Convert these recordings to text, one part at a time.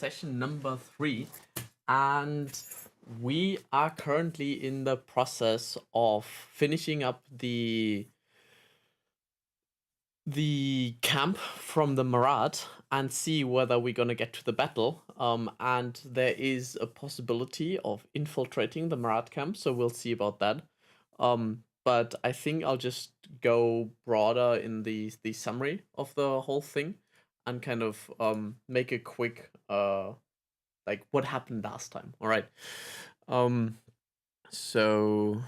session number 3, and we are currently in the process of finishing up the camp from the Marat and see whether we're gonna get to the battle. And there is a possibility of infiltrating the Marat camp, so we'll see about that. But I think I'll just go broader in the summary of the whole thing and kind of make a quick like what happened last time. All right. So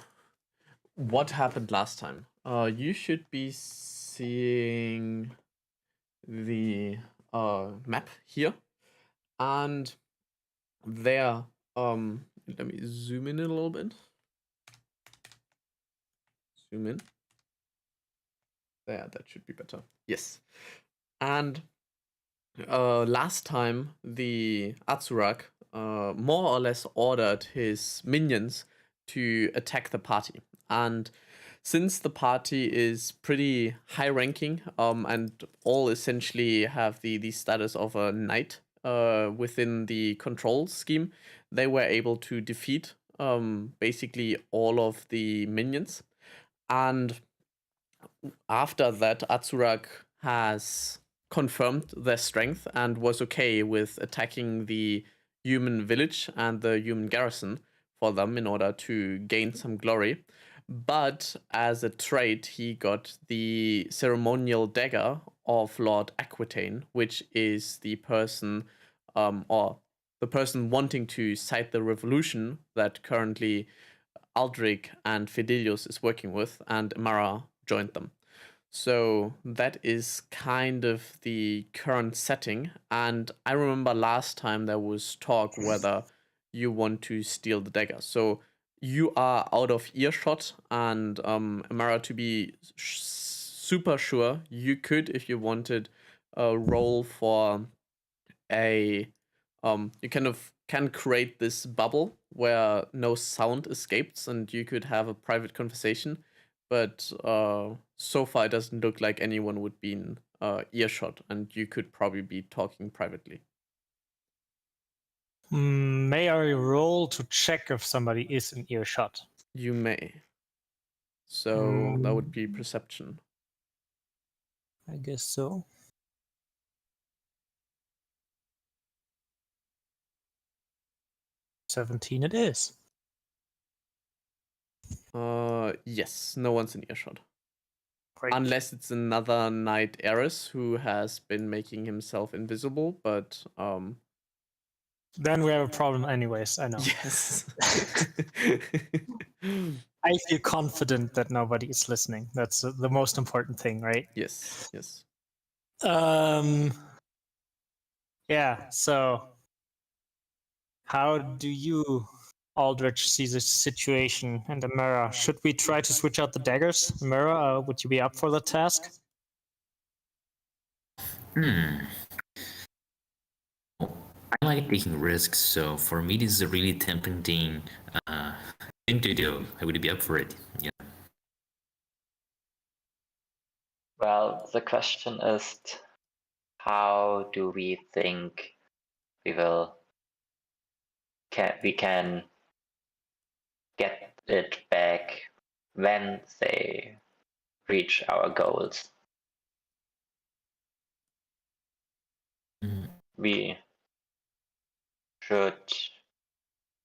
what happened last time? You should be seeing the map here, and there let me zoom in a little bit. Zoom in. There, that should be better. Yes. And last time the Atsurak more or less ordered his minions to attack the party. And since the party is pretty high ranking and all essentially have the status of a knight within the control scheme, they were able to defeat basically all of the minions. And after that, Atsurak has confirmed their strength and was okay with attacking the human village and the human garrison for them in order to gain some glory. But as a trait, he got the ceremonial dagger of Lord Aquitaine, which is the person or the person wanting to cite the revolution that currently Aldrich and Fidelius is working with, and Amara joined them. So that is kind of the current setting. And I remember last time there was talk whether you want to steal the dagger. So you are out of earshot, and Amara, to be super sure, you could, if you wanted, roll for a you kind of can create this bubble where no sound escapes, and you could have a private conversation. But so far, it doesn't look like anyone would be in earshot, and you could probably be talking privately. May I roll to check if somebody is in earshot? You may. So that would be perception. I guess so. 17 it is. Yes, no one's in earshot. Great. Unless it's another knight heiress who has been making himself invisible, but Then we have a problem anyways, I know. yes. I feel confident that nobody is listening. That's the most important thing, right? Yes, yes. Yeah, so how do you, Aldrich, see this situation? And Amara, should we try to switch out the daggers? Amara, would you be up for the task? I like taking risks, so for me this is a really tempting thing to do. I would be up for it. Yeah. Well, the question is, how do we think we can get it back when they reach our goals? We should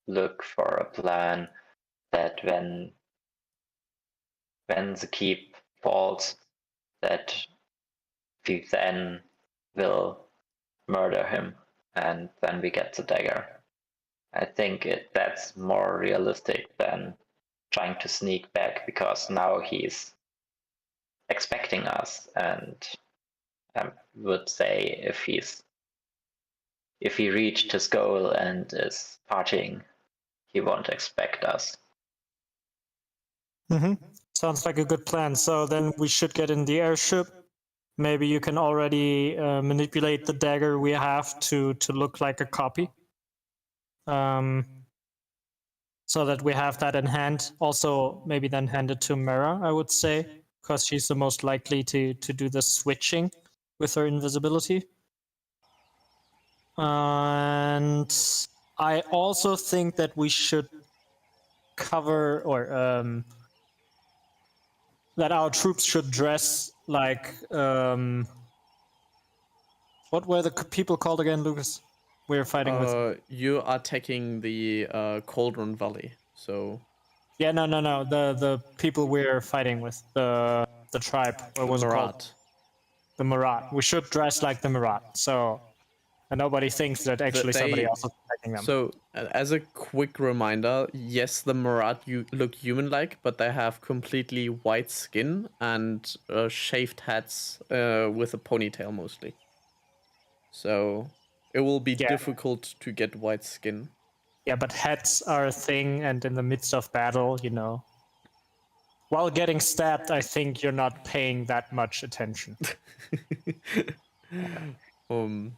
look for a plan that when the keep falls, that we then will murder him, and then we get the dagger. I think that's more realistic than trying to sneak back, because now he's expecting us, and I would say if he reached his goal and is partying, he won't expect us. Sounds like a good plan. So then we should get in the airship. Maybe you can already manipulate the dagger we have to look like a copy. So that we have that in hand. Also, maybe then hand it to Mara, I would say, because she's the most likely to do the switching with her invisibility. And I also think that we should cover or that our troops should dress like what were the people called again, Lucas? We were fighting with. You are taking the Cauldron Valley, so Yeah, no. The people we're fighting with, the tribe. What the was it called? Marat. The Marat. We should dress like the Marat, so and nobody thinks that actually somebody else is attacking them. So, as a quick reminder, yes, the Marat you look human-like, but they have completely white skin and shaved heads with a ponytail mostly. So, it will be difficult to get white skin. Yeah, but hats are a thing, and in the midst of battle, while getting stabbed, I think you're not paying that much attention. One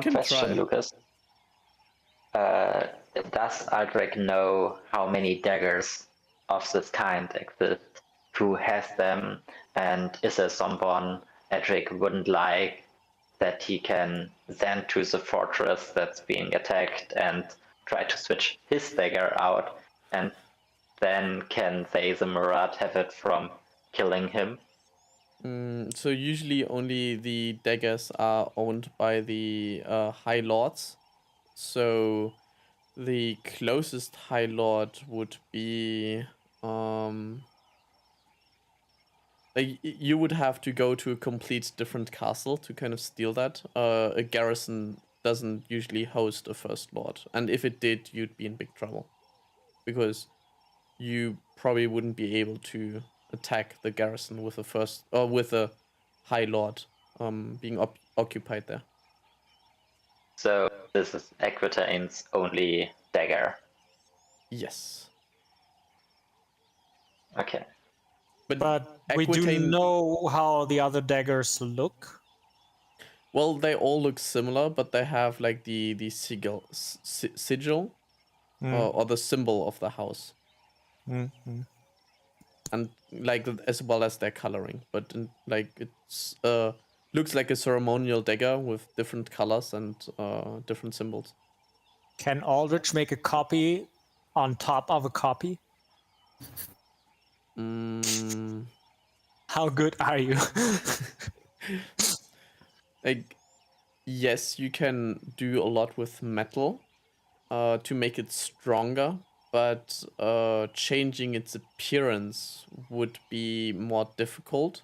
can question, try. Lucas. Does Aldrich know how many daggers of this kind exist? Who has them? And is there someone Aldrich wouldn't like that he can send to the fortress that's being attacked and try to switch his dagger out, and then can they, the Murat, have it from killing him? So usually only the daggers are owned by the High Lords. So the closest High Lord would be like you would have to go to a complete different castle to kind of steal that. A garrison doesn't usually host a First Lord, and if it did, you'd be in big trouble, because you probably wouldn't be able to attack the garrison with a first or with a High Lord being occupied there. So this is Aquitaine's only dagger. Yes. Okay. But we do know how the other daggers look. Well, they all look similar, but they have like the sigil or the symbol of the house. And like as well as their coloring, but like it's looks like a ceremonial dagger with different colors and different symbols. Can Aldrich make a copy on top of a copy? How good are you? Like, yes, you can do a lot with metal to make it stronger, but changing its appearance would be more difficult.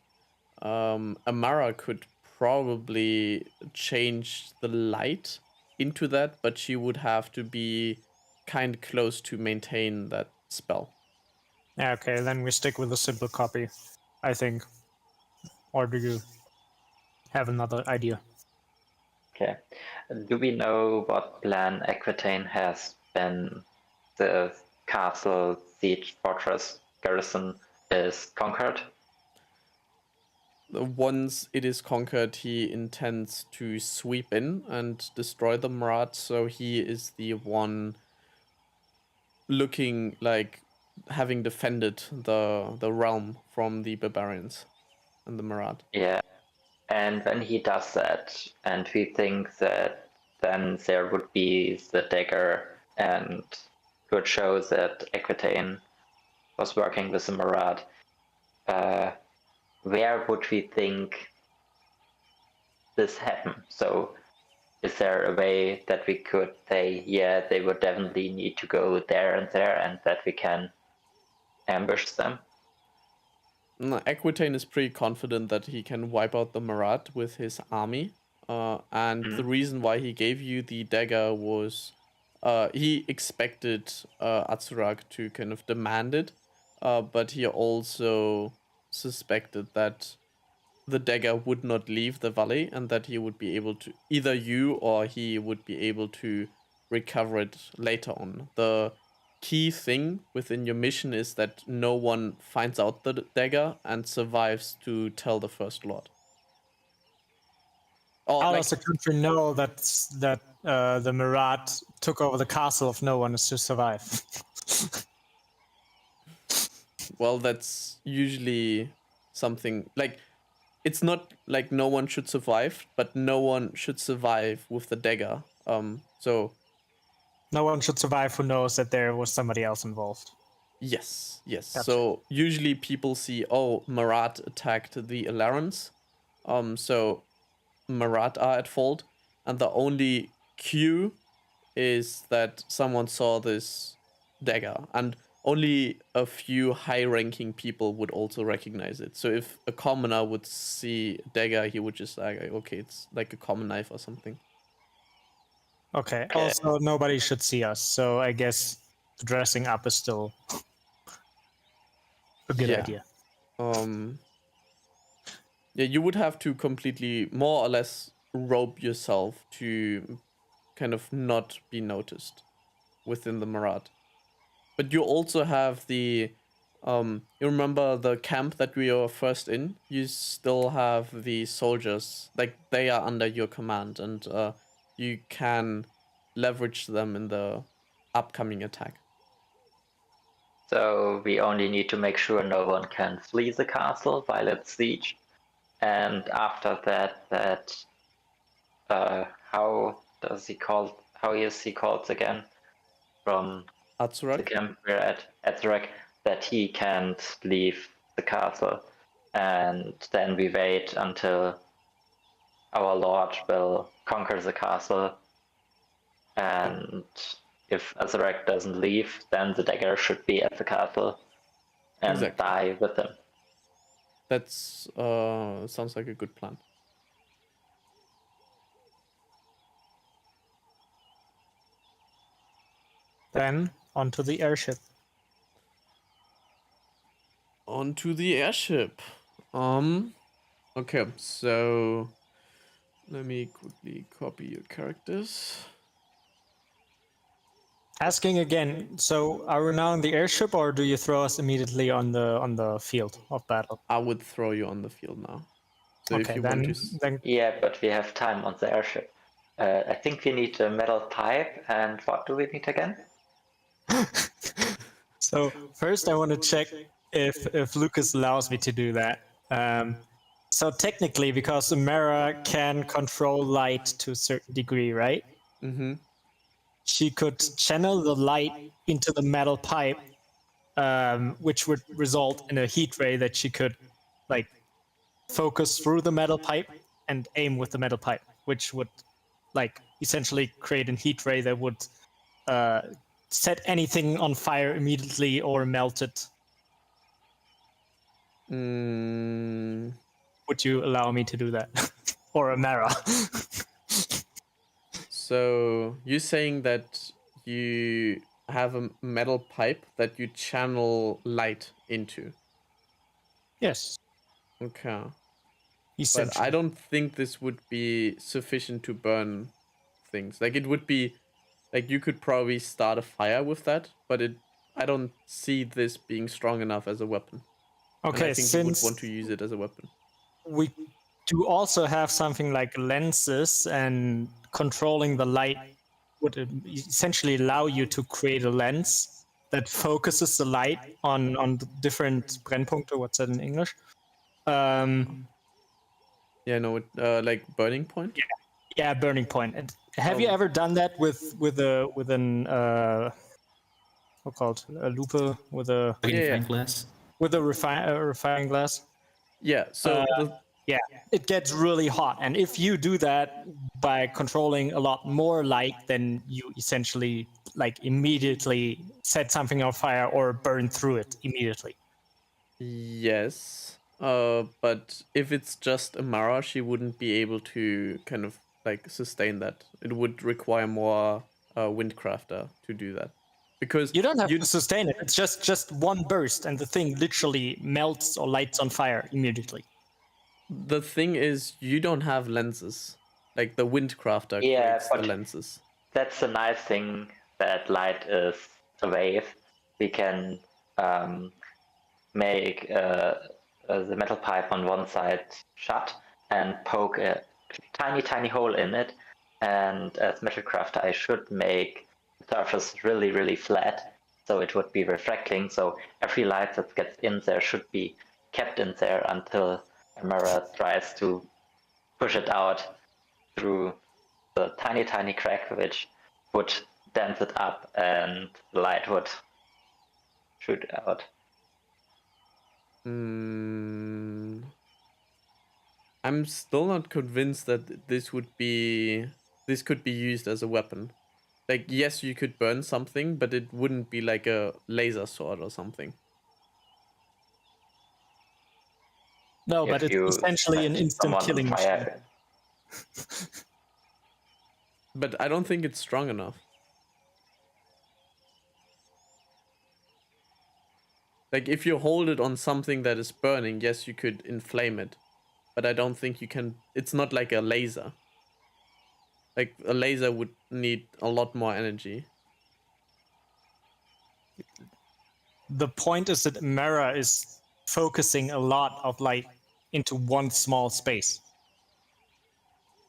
Amara could probably change the light into that, but she would have to be kind close to maintain that spell. Yeah, okay, then we stick with a simple copy, I think. Or do you have another idea? Okay. Do we know what plan Aquitaine has when the castle, siege, fortress, garrison is conquered? Once it is conquered, he intends to sweep in and destroy the Marat, so he is the one looking like having defended the realm from the barbarians and the Marat. Yeah. And when he does that, and we think that then there would be the dagger and could show that Aquitaine was working with the Marat, where would we think this happened? So is there a way that we could say, yeah, they would definitely need to go there, and that we can ambush them? Aquitaine is pretty confident that he can wipe out the Marat with his army. And the reason why he gave you the dagger was he expected Azurak to kind of demand it, but he also suspected that the dagger would not leave the valley and that he would be able to, either you or he would be able to recover it later on. The key thing within your mission is that no one finds out the dagger and survives to tell the First Lord. How does the country know that the Marat took over the castle if no one is to survive? Well, that's usually something like, it's not like no one should survive, but no one should survive with the dagger. So No one should survive who knows that there was somebody else involved. Yes, yes. Gotcha. So usually people see, oh, Marat attacked the Alarans, so Marat are at fault, and the only cue is that someone saw this dagger, and only a few high-ranking people would also recognize it. So if a commoner would see a dagger, he would just like, okay, it's like a common knife or something. Okay. Also, nobody should see us, so I guess dressing up is still a good Yeah. idea. Yeah, you would have to completely, more or less, robe yourself to kind of not be noticed within the Marat. But you also have the, you remember the camp that we were first in? You still have the soldiers, like they are under your command, and you can leverage them in the upcoming attack. So we only need to make sure no one can flee the castle while it's siege. And after that, how is he called again? From the Atsurak? camp we're at Ezrek, that he can't leave the castle. And then we wait until our lord will conquer the castle. And if Ezrek doesn't leave, then the dagger should be at the castle and Exactly. die with him. That's sounds like a good plan. Then onto the airship. Onto the airship. Okay, so let me quickly copy your characters. Asking again, so are we now in the airship, or do you throw us immediately on the field of battle? I would throw you on the field now. So if Okay, you then, want to then Yeah, but we have time on the airship. I think we need a metal pipe, and what do we need again? So first, I want to check if Lucas allows me to do that. So technically, because Umera can control light to a certain degree, right? Mm-hmm. She could channel the light into the metal pipe, which would result in a heat ray that she could, like, focus through the metal pipe and aim with the metal pipe, which would, like, essentially create a heat ray that would set anything on fire immediately or melt it. Would you allow me to do that? Or Amara? So you're saying that you have a metal pipe that you channel light into. Yes. Okay. But Essentially. I don't think this would be sufficient to burn things. Like it would be, like you could probably start a fire with that, but I don't see this being strong enough as a weapon. And Okay, I think you would since want to use it as a weapon. we do also have something like lenses, and controlling the light would essentially allow you to create a lens that focuses the light on the different Brennpunkte. What's that in English? Yeah, no, like burning point. Yeah, burning point. And have you ever done that with an what's called a loupe, with a Magnifying glass. with a refining glass? Yeah. So Yeah, it gets really hot, and if you do that by controlling a lot more light, then you essentially, like, immediately set something on fire or burn through it immediately. Yes. But if it's just Amara, she wouldn't be able to kind of like sustain that. It would require more windcrafter to do that. Because You don't have to sustain it. It's just one burst, and the thing literally melts or lights on fire immediately. the thing is, you don't have lenses. Like the windcrafter creates the but lenses. that's the nice thing, that light is a wave. We can make the metal pipe on one side shut and poke a tiny hole in it. And as metal crafter, I should make the surface really flat, so it would be reflecting. So every light that gets in there should be kept in there until Amara tries to push it out through the tiny crack, which would stands it up and light would shoot out. I'm still not convinced that this could be used as a weapon. Like, yes, you could burn something, but it wouldn't be like a laser sword or something. No, If but it's you essentially an set instant someone on killing machine. fire. But I don't think it's strong enough. Like, if you hold it on something that is burning, yes, you could inflame it. But I don't think you can... It's not like a laser. Like, a laser would need a lot more energy. The point is that Mara is focusing a lot of light into one small space.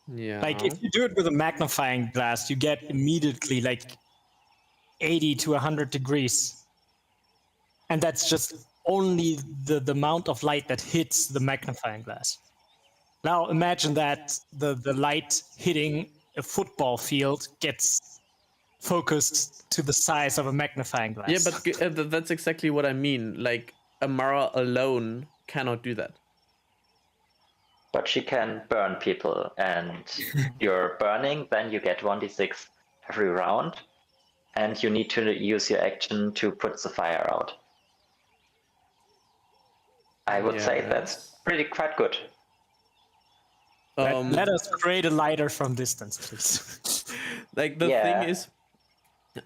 Yeah. Like, if you do it with a magnifying glass, you get immediately like 80 to 100 degrees. And that's just only the amount of light that hits the magnifying glass. Now imagine that the light hitting a football field gets focused to the size of a magnifying glass. Yeah, but that's exactly what I mean. Like, Amara alone cannot do that. But she can burn people, and you're burning, then you get 1d6 every round, and you need to use your action to put the fire out. I would say that's quite good. Let us create a lighter from distance, please. Like, the thing is...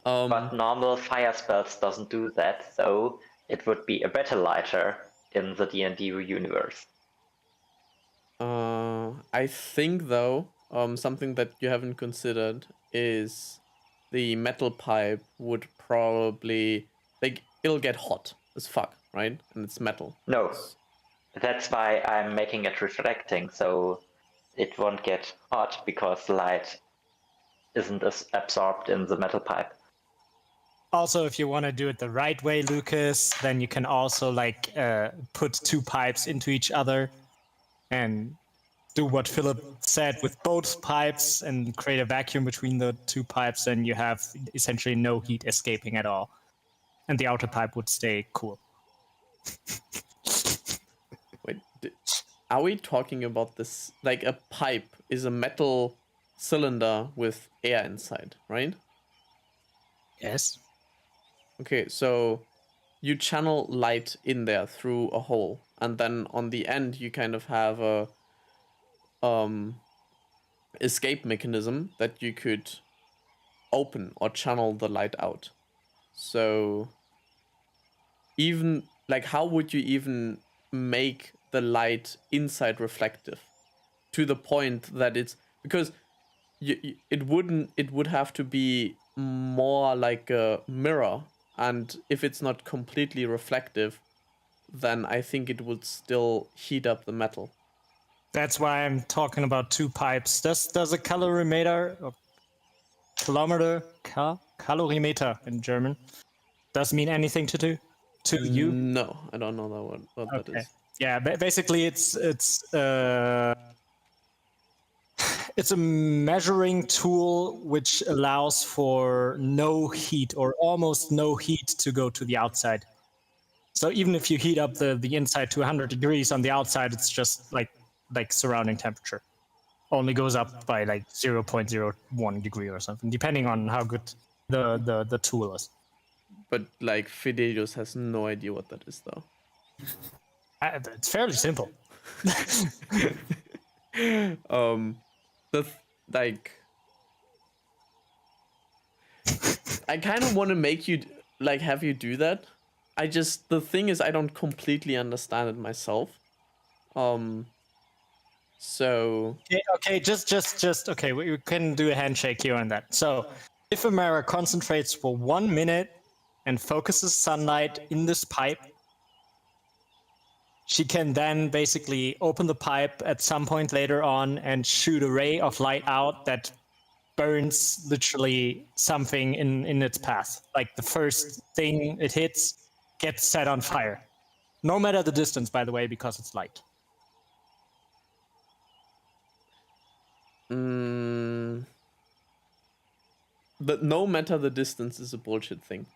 but normal fire spells doesn't do that, so it would be a better lighter in the D&D universe. I think, though, something that you haven't considered is the metal pipe would probably... Like, it'll get hot as fuck, right? And it's metal. No, that's why I'm making it reflecting, so it won't get hot because the light isn't as absorbed in the metal pipe. Also, if you want to do it the right way, Lucas, then you can also like put two pipes into each other and do what Philip said with both pipes and create a vacuum between the two pipes, and you have essentially no heat escaping at all. And the outer pipe would stay cool. Wait, are we talking about this? Like, a pipe is a metal cylinder with air inside, right? Yes. Okay, so you channel light in there through a hole, and then on the end you kind of have a escape mechanism that you could open or channel the light out. So even like, how would you even make the light inside reflective to the point that it's, because it would have to be more like a mirror, and if it's not completely reflective, then I think it would still heat up the metal. That's why I'm talking about two pipes. Does a calorimeter or calorimeter in German does mean anything to you? No, I don't know what that is. Yeah, basically it's a measuring tool which allows for no heat or almost no heat to go to the outside. So even if you heat up the inside to 100 degrees, on the outside it's just like surrounding temperature. Only goes up by like 0.01 degree or something, depending on how good the tool is. But like, Fidelius has no idea what that is, though. It's fairly simple. Like, I kind of want to make you like have you do that. The thing is, I don't completely understand it myself. So okay, just okay. We can do a handshake here on that. So, if Amara concentrates for 1 minute and focuses sunlight in this pipe, she can then basically open the pipe at some point later on and shoot a ray of light out that burns literally something in its path. Like the first thing it hits gets set on fire. No matter the distance, by the way, because it's light. no matter the distance is a bullshit thing.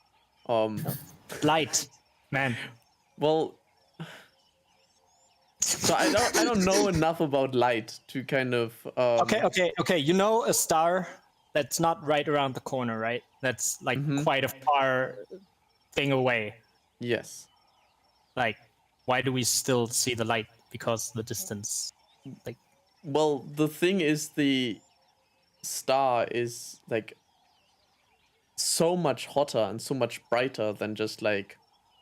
Light, man. Well, so I don't know enough about light to kind of Okay. You know a star that's not right around the corner, right? That's like quite a far thing away. Yes. Like, why do we still see the light? Because the distance. Like, well, the thing is, the star is like so much hotter and so much brighter than just like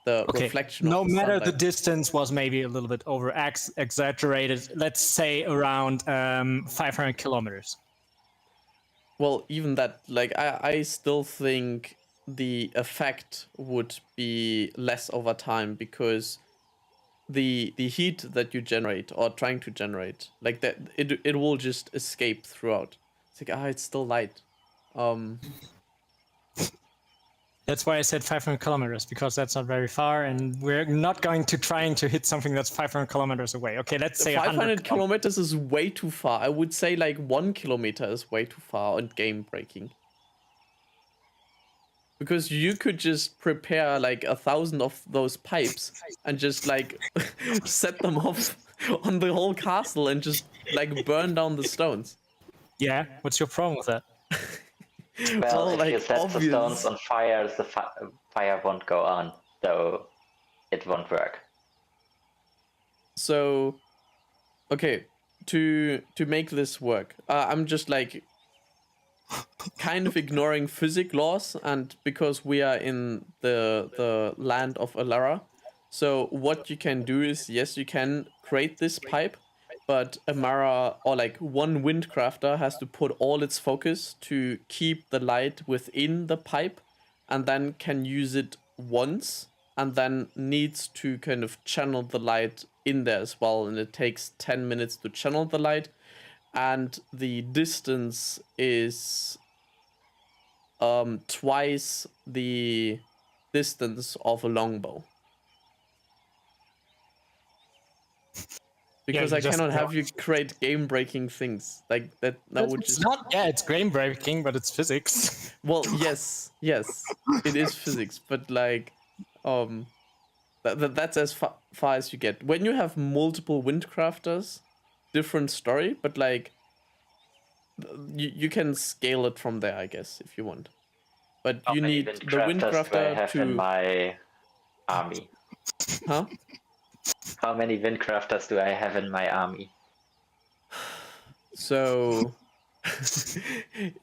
the reflection no of the matter sunlight. the distance was maybe a little bit over exaggerated. Let's say around 500 kilometers. Well, even that, like, I still think the effect would be less over time, because the heat that you generate or trying to generate, like that, it will just escape throughout. It's like, it's still light. That's why I said 500 kilometers, because that's not very far, and we're not going to trying to hit something that's 500 kilometers away. Okay, let's say 500 kilometers is way too far. I would say like 1 kilometer is way too far and game breaking. Because you could just prepare like 1,000 of those pipes and just like set them off on the whole castle and just like burn down the stones. Yeah, what's your problem with that? Well, if you set the stones on fire, the fire won't go on, so it won't work. So, okay, to make this work, I'm just like kind of ignoring physics laws, and because we are in the land of Alara, so what you can do is, yes, you can create this pipe, but Amara, or like one windcrafter, has to put all its focus to keep the light within the pipe, and then can use it once, and then needs to kind of channel the light in there as well, and it takes 10 minutes to channel the light, and the distance is twice the distance of a longbow. Because I cannot have you create game-breaking things like that. That would just not. Yeah, it's game-breaking, but it's physics. Well, yes, it is physics, but like, that's as far as you get. When you have multiple windcrafters, different story, but like, you can scale it from there, I guess, if you want. But you need the windcrafter do I have to in my army. Huh? How many windcrafters do I have in my army? So,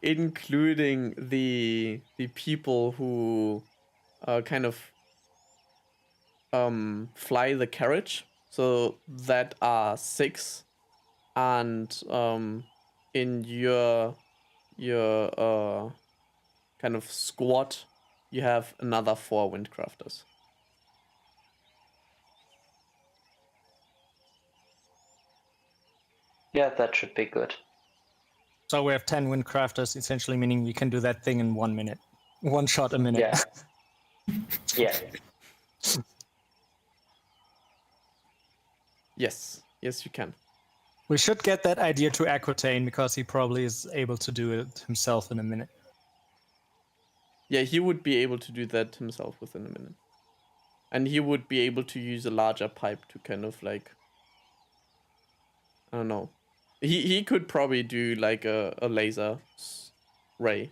including the people who kind of fly the carriage, so that are 6, and in your kind of squad, you have another 4 windcrafters. Yeah, that should be good. So we have 10 windcrafters, essentially meaning we can do that thing in 1 minute. One shot a minute. Yeah. Yeah. Yes, you can. We should get that idea to Aquitaine, because he probably is able to do it himself in a minute. Yeah, he would be able to do that himself within a minute. And he would be able to use a larger pipe to kind of like, I don't know. He could probably do like a laser ray.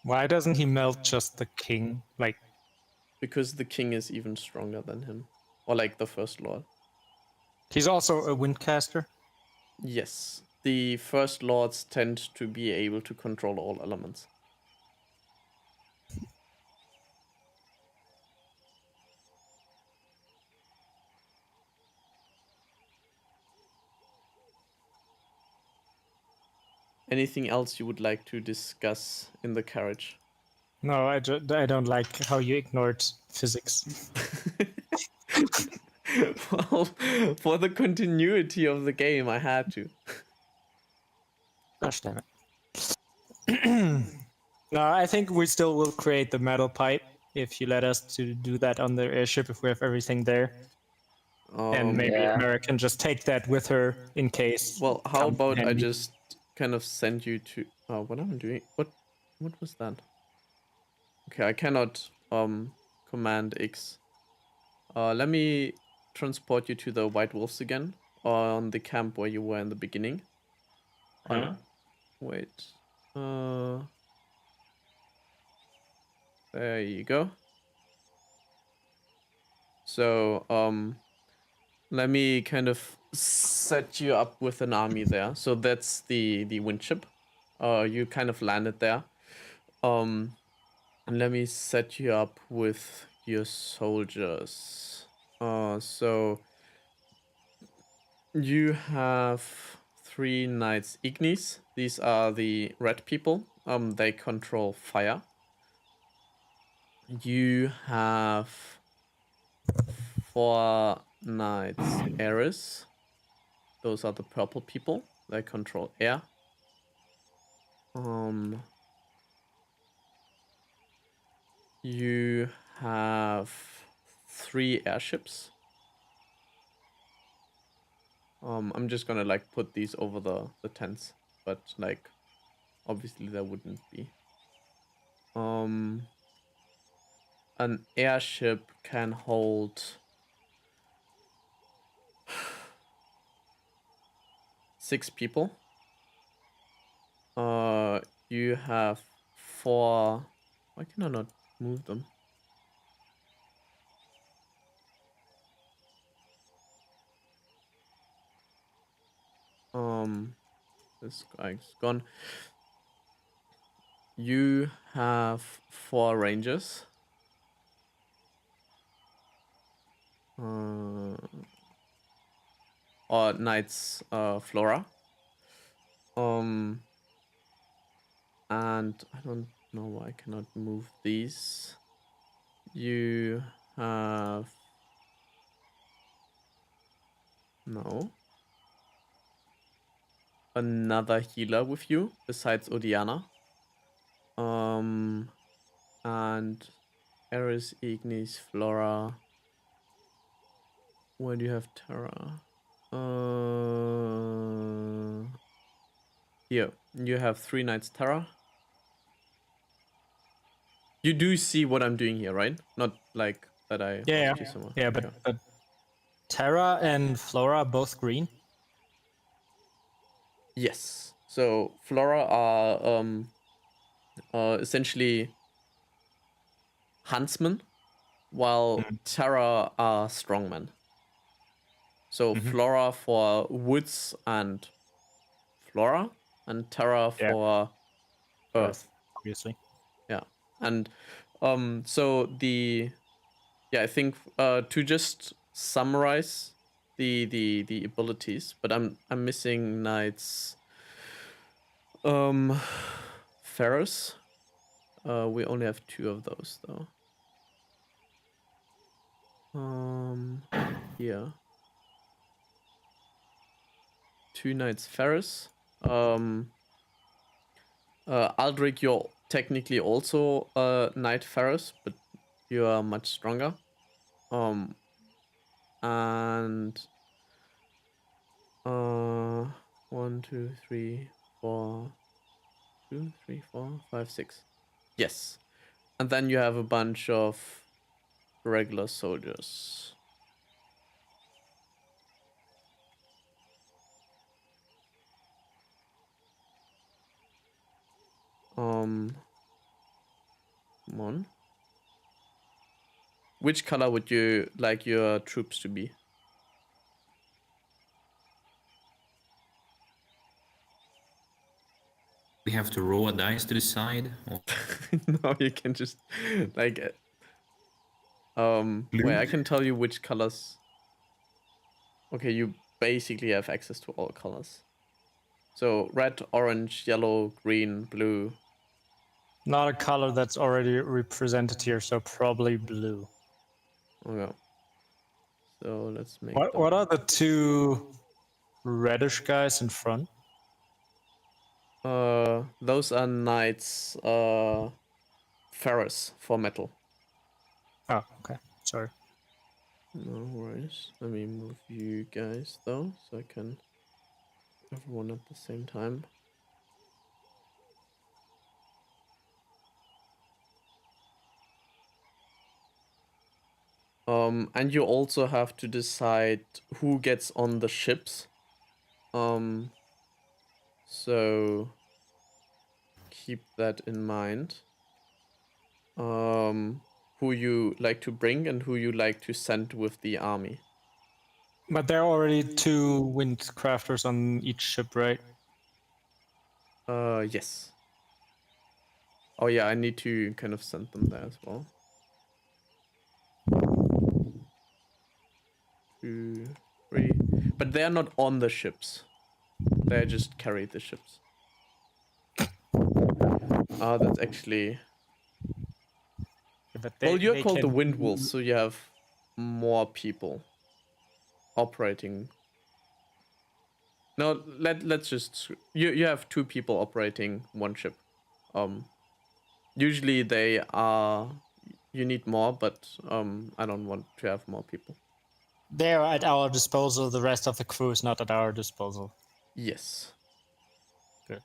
Why doesn't he melt just the king? Like, because the king is even stronger than him. Or like the first lord. He's also a windcaster? Yes. The first lords tend to be able to control all elements. Anything else you would like to discuss in the carriage? No, I don't like how you ignored physics. Well, for the continuity of the game, I had to. Gosh damn it. No, I think we still will create the metal pipe if you let us to do that on the airship, if we have everything there. And maybe Yeah. Mara can just take that with her in case. Well, how about I just kind of send you to. What am I doing? What was that? Okay, I cannot command X. Let me transport you to the White Wolves again, on the camp where you were in the beginning. Oh no, wait. There you go. So let me kind of set you up with an army there. So that's the wind ship. You kind of landed there. And let me set you up with your soldiers. So you have 3 knights Ignis. These are the red people. They control fire. You have 4 knights Ares. Those are the purple people. They control air. You have 3 airships. I'm just gonna like put these over the tents, but like obviously there wouldn't be. An airship can hold 6 people. You have 4. Why can I not move them? This guy's gone. You have 4 rangers. Or knights Flora. And I don't know why I cannot move these. You have another healer with you besides Odiana. And Ares, Ignis, Flora. Where do you have Terra? Here, you have 3 knights Terra. You do see what I'm doing here, right? Not like that I asked you somewhere. Yeah, but Terra and Flora are both green. Yes. So Flora are essentially huntsmen, while Terra are strongmen. So Flora for woods and flora, and Terra for earth. Obviously. Yeah. And so I think to just summarize the abilities, but I'm missing knights Ferris. We only have 2 of those though. Here. 2 knights Ferris. Aldrich, you're technically also a knight Ferris, but you are much stronger. And 1, 2, 3, 4, 2, 3, 4, 5, 6. Yes. And then you have a bunch of regular soldiers. Come on. Which color would you like your troops to be? We have to roll a dice to decide. Or... No, you can just like wait, I can tell you which colors. Okay, you basically have access to all colors. So red, orange, yellow, green, blue. Not a color that's already represented here, so probably blue. Okay. So let's make What are the 2 reddish guys in front? those are knights Ferris for metal. Oh, okay. Sorry. No worries. Let me move you guys though, so I can everyone at the same time. And you also have to decide who gets on the ships. So keep that in mind. Who you like to bring and who you like to send with the army. But there are already 2 windcrafters on each ship, right? Yes. Oh yeah, I need to kind of send them there as well. 2, 3. But they're not on the ships. They just carry the ships. That's actually... But Well, you're they called the can Wind Wolves, so you have more people operating. No, let's just... You have 2 people operating 1 ship. Usually they are... You need more, but I don't want to have more people. They're at our disposal. The rest of the crew is not at our disposal. Yes. Good.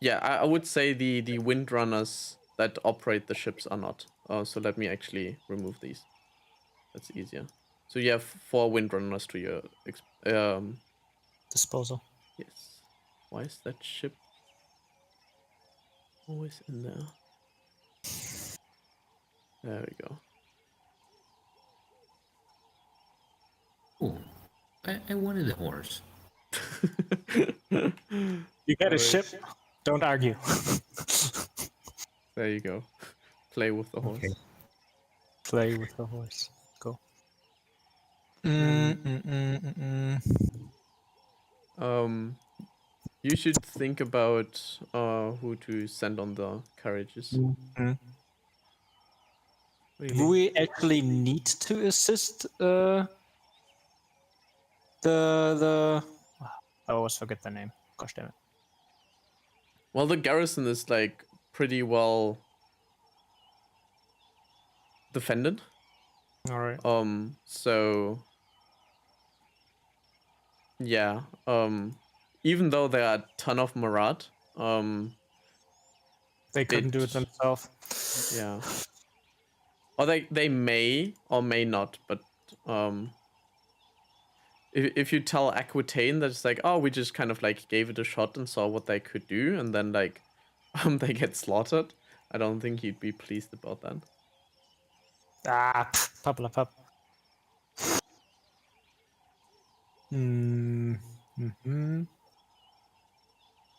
Yeah, I would say the windrunners that operate the ships are not. So let me actually remove these. That's easier. So you have 4 windrunners to your Disposal. yes. Why is that ship always in there? There we go. Oh, I wanted a horse. You get a ship. Don't argue. There you go. Play with the horse. Okay. Play with the horse. Go. You should think about who to send on the carriages. Do Really? we actually need to assist the I always forget the name. Gosh damn it. Well, the garrison is like pretty well defended. All right. So yeah. Even though there are a ton of Marat, They couldn't do it themselves. yeah. Or they may or may not, but if you tell Aquitaine that it's like, oh, we just kind of like gave it a shot and saw what they could do, and then like they get slaughtered, I don't think he'd be pleased about that. Pup.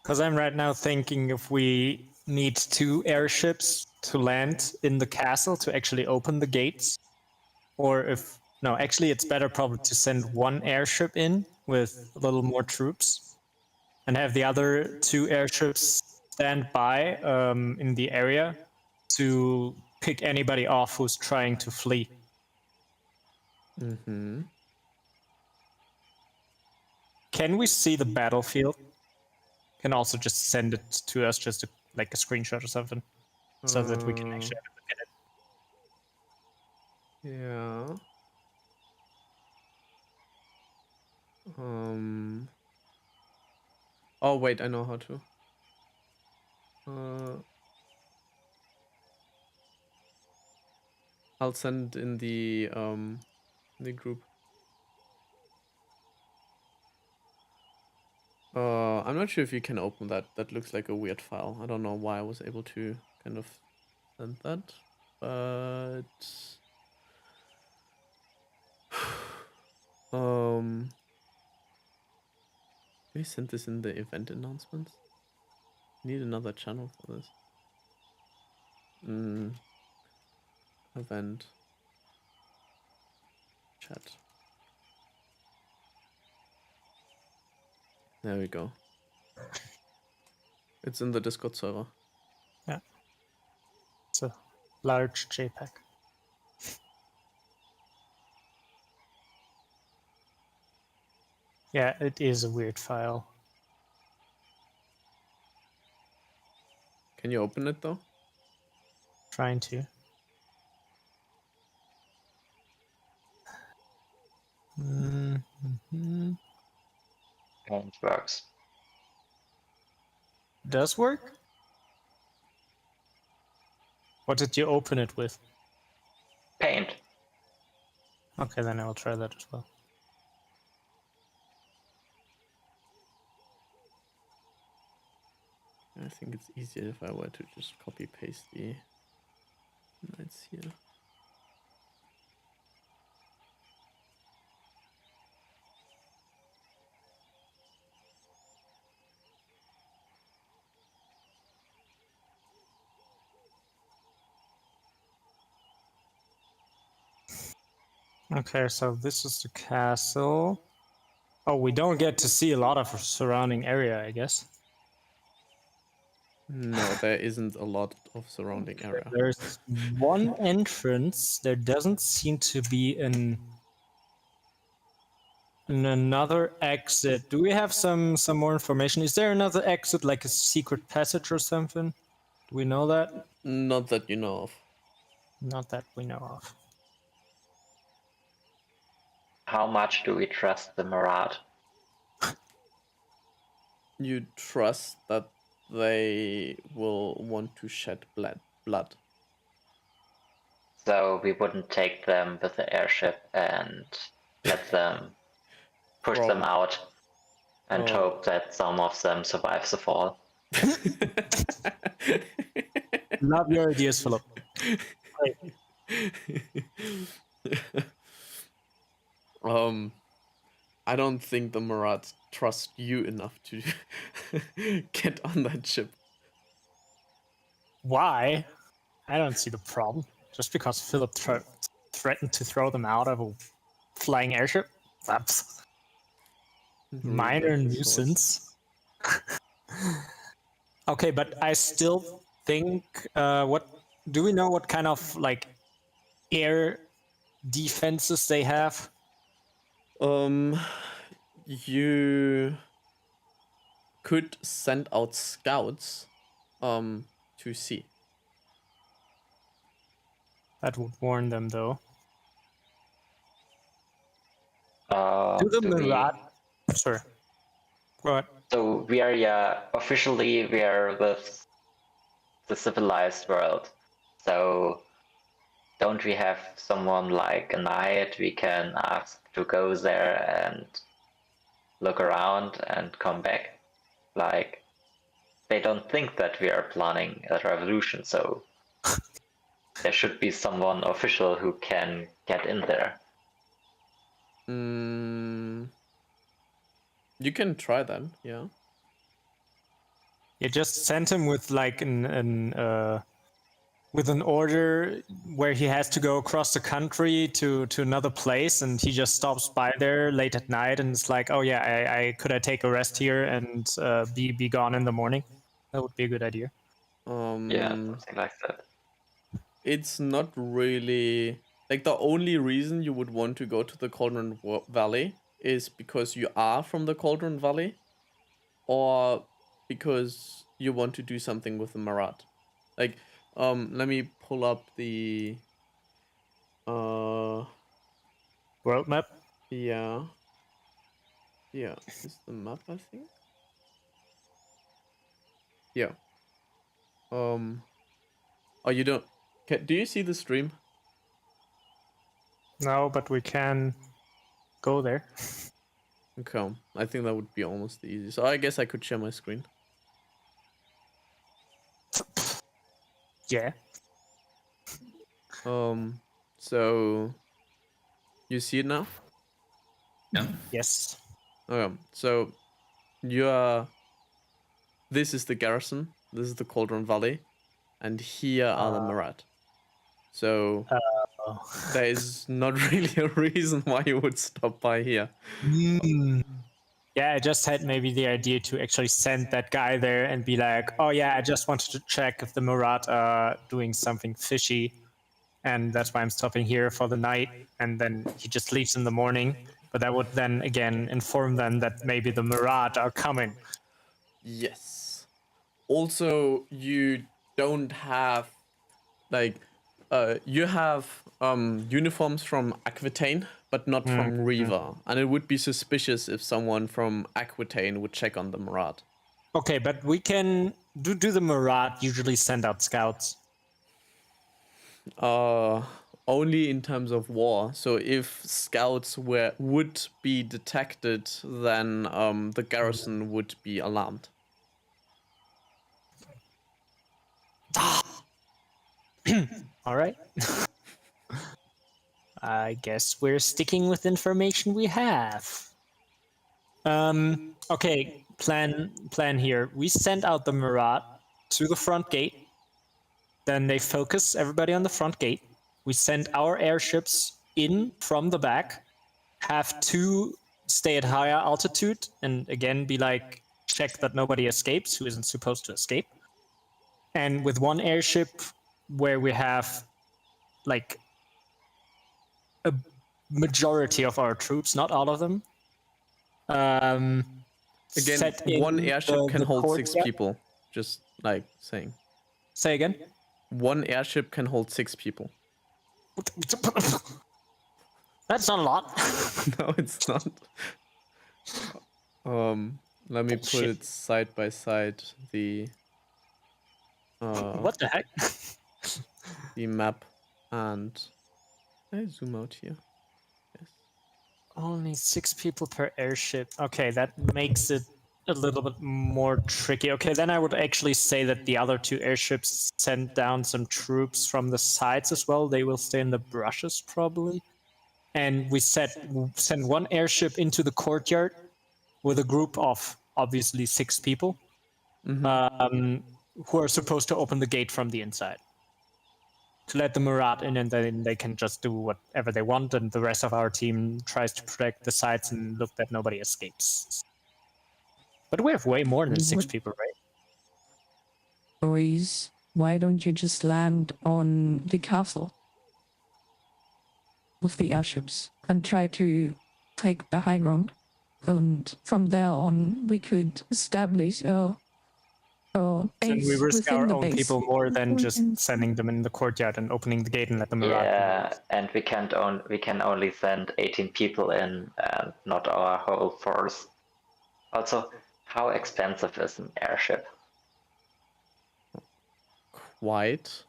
Because I'm right now thinking if we need 2 airships to land in the castle to actually open the gates, or if no, actually it's better probably to send 1 airship in with a little more troops, and have the other 2 airships stand by in the area to pick anybody off who's trying to flee. Can we see the battlefield? Can also just send it to us, just like a screenshot or something, so that we can actually have a look at it. Yeah. Oh wait, I know how to. I'll send in the group. I'm not sure if you can open that. That looks like a weird file. I don't know why I was able to kind of send that, but do I send this in the event announcements? Need another channel for this. Event chat. There we go. It's in the Discord server. Yeah. It's a large JPEG. Yeah, it is a weird file. Can you open it though? Trying to. And it works. Does work? What did you open it with? paint. Okay, then I will try that as well. I think it's easier if I were to just copy paste the knights here. Okay, so this is the castle. Oh, we don't get to see a lot of surrounding area, I guess. No, there isn't a lot of surrounding area. There's one entrance. There doesn't seem to be another exit. Do we have some more information? Is there another exit, like a secret passage or something? Do we know that? Not that you know of. Not that we know of. How much do we trust the Marat? You trust that they will want to shed blood. So we wouldn't take them with the airship and let them push them out and hope that some of them survive the fall. Love your ideas, Philip. Great. I don't think the Marats trust you enough to get on that ship. Why? I don't see the problem. Just because Philip threatened to throw them out of a flying airship? That's minor nuisance. Okay, but I still think, what do we know what kind of like air defenses they have? You could send out scouts to see. That would warn them, though. Do To the we- Murat. Sorry. Go ahead. So we are officially we are with the civilized world. So don't we have someone like a knight we can ask to go there and look around and come back? Like they don't think that we are planning a revolution, so there should be someone official who can get in there. You can try that, yeah. You just sent him with like with an order where he has to go across the country to another place, and he just stops by there late at night, and it's like, oh yeah, I could I take a rest here and be gone in the morning? That would be a good idea. Yeah, something like that. It's not really like the only reason you would want to go to the Cauldron Valley is because you are from the Cauldron Valley, or because you want to do something with the Marat. Like, let me pull up the World map. yeah. Yeah, is the map, I think? Yeah. Oh, you don't. Do you see the stream? No, but we can go there. Okay, I think that would be almost the easiest. So I guess I could share my screen. Yeah. So you see it now? Yeah. Yes. Okay, so this is the garrison. This is the Cauldron Valley, and here are the Marat. So there is not really a reason why you would stop by here. Yeah, I just had maybe the idea to actually send that guy there and be like, oh yeah, I just wanted to check if the Marat are doing something fishy, and that's why I'm stopping here for the night, and then he just leaves in the morning. But that would then again inform them that maybe the Marat are coming. Yes. Also, you don't have you have uniforms from Aquitaine, but not from Riva, and it would be suspicious if someone from Aquitaine would check on the Marat. Okay, but we can do the Marat usually send out scouts? only in terms of war. So if scouts would be detected, then the garrison would be alarmed. All right. I guess we're sticking with information we have. Okay, plan here. We send out the Murat to the front gate. Then they focus everybody on the front gate. We send our airships in from the back, have two stay at higher altitude, and again be like, check that nobody escapes who isn't supposed to escape. And with one airship where we have like a majority of our troops, not all of them. Again, Set one in airship can the hold 6 courtyard. people. Just like saying. Say again. One airship can hold 6 people. That's not a lot. No, it's not. Let me put Shit. it side by side. The What the heck? the map, and I zoom out here. Yes. Only 6 people per airship. Okay, that makes it a little bit more tricky. Okay, then I would actually say that the other 2 airships send down some troops from the sides as well. They will stay in the brushes probably. And we send one airship into the courtyard with a group of obviously 6 people who are supposed to open the gate from the inside to let the Murat in, and then they can just do whatever they want, and the rest of our team tries to protect the sides and look that nobody escapes. But we have way more than 6 people, right? Boys, why don't you just land on the castle with the airships and try to take the high ground? And from there on, we could establish a And we base risk within our the own base. people more than just sending them in the courtyard and opening the gate and let them Murat. Yeah, and we can only send 18 people in, and not our whole force. Also, how expensive is an airship? Quite.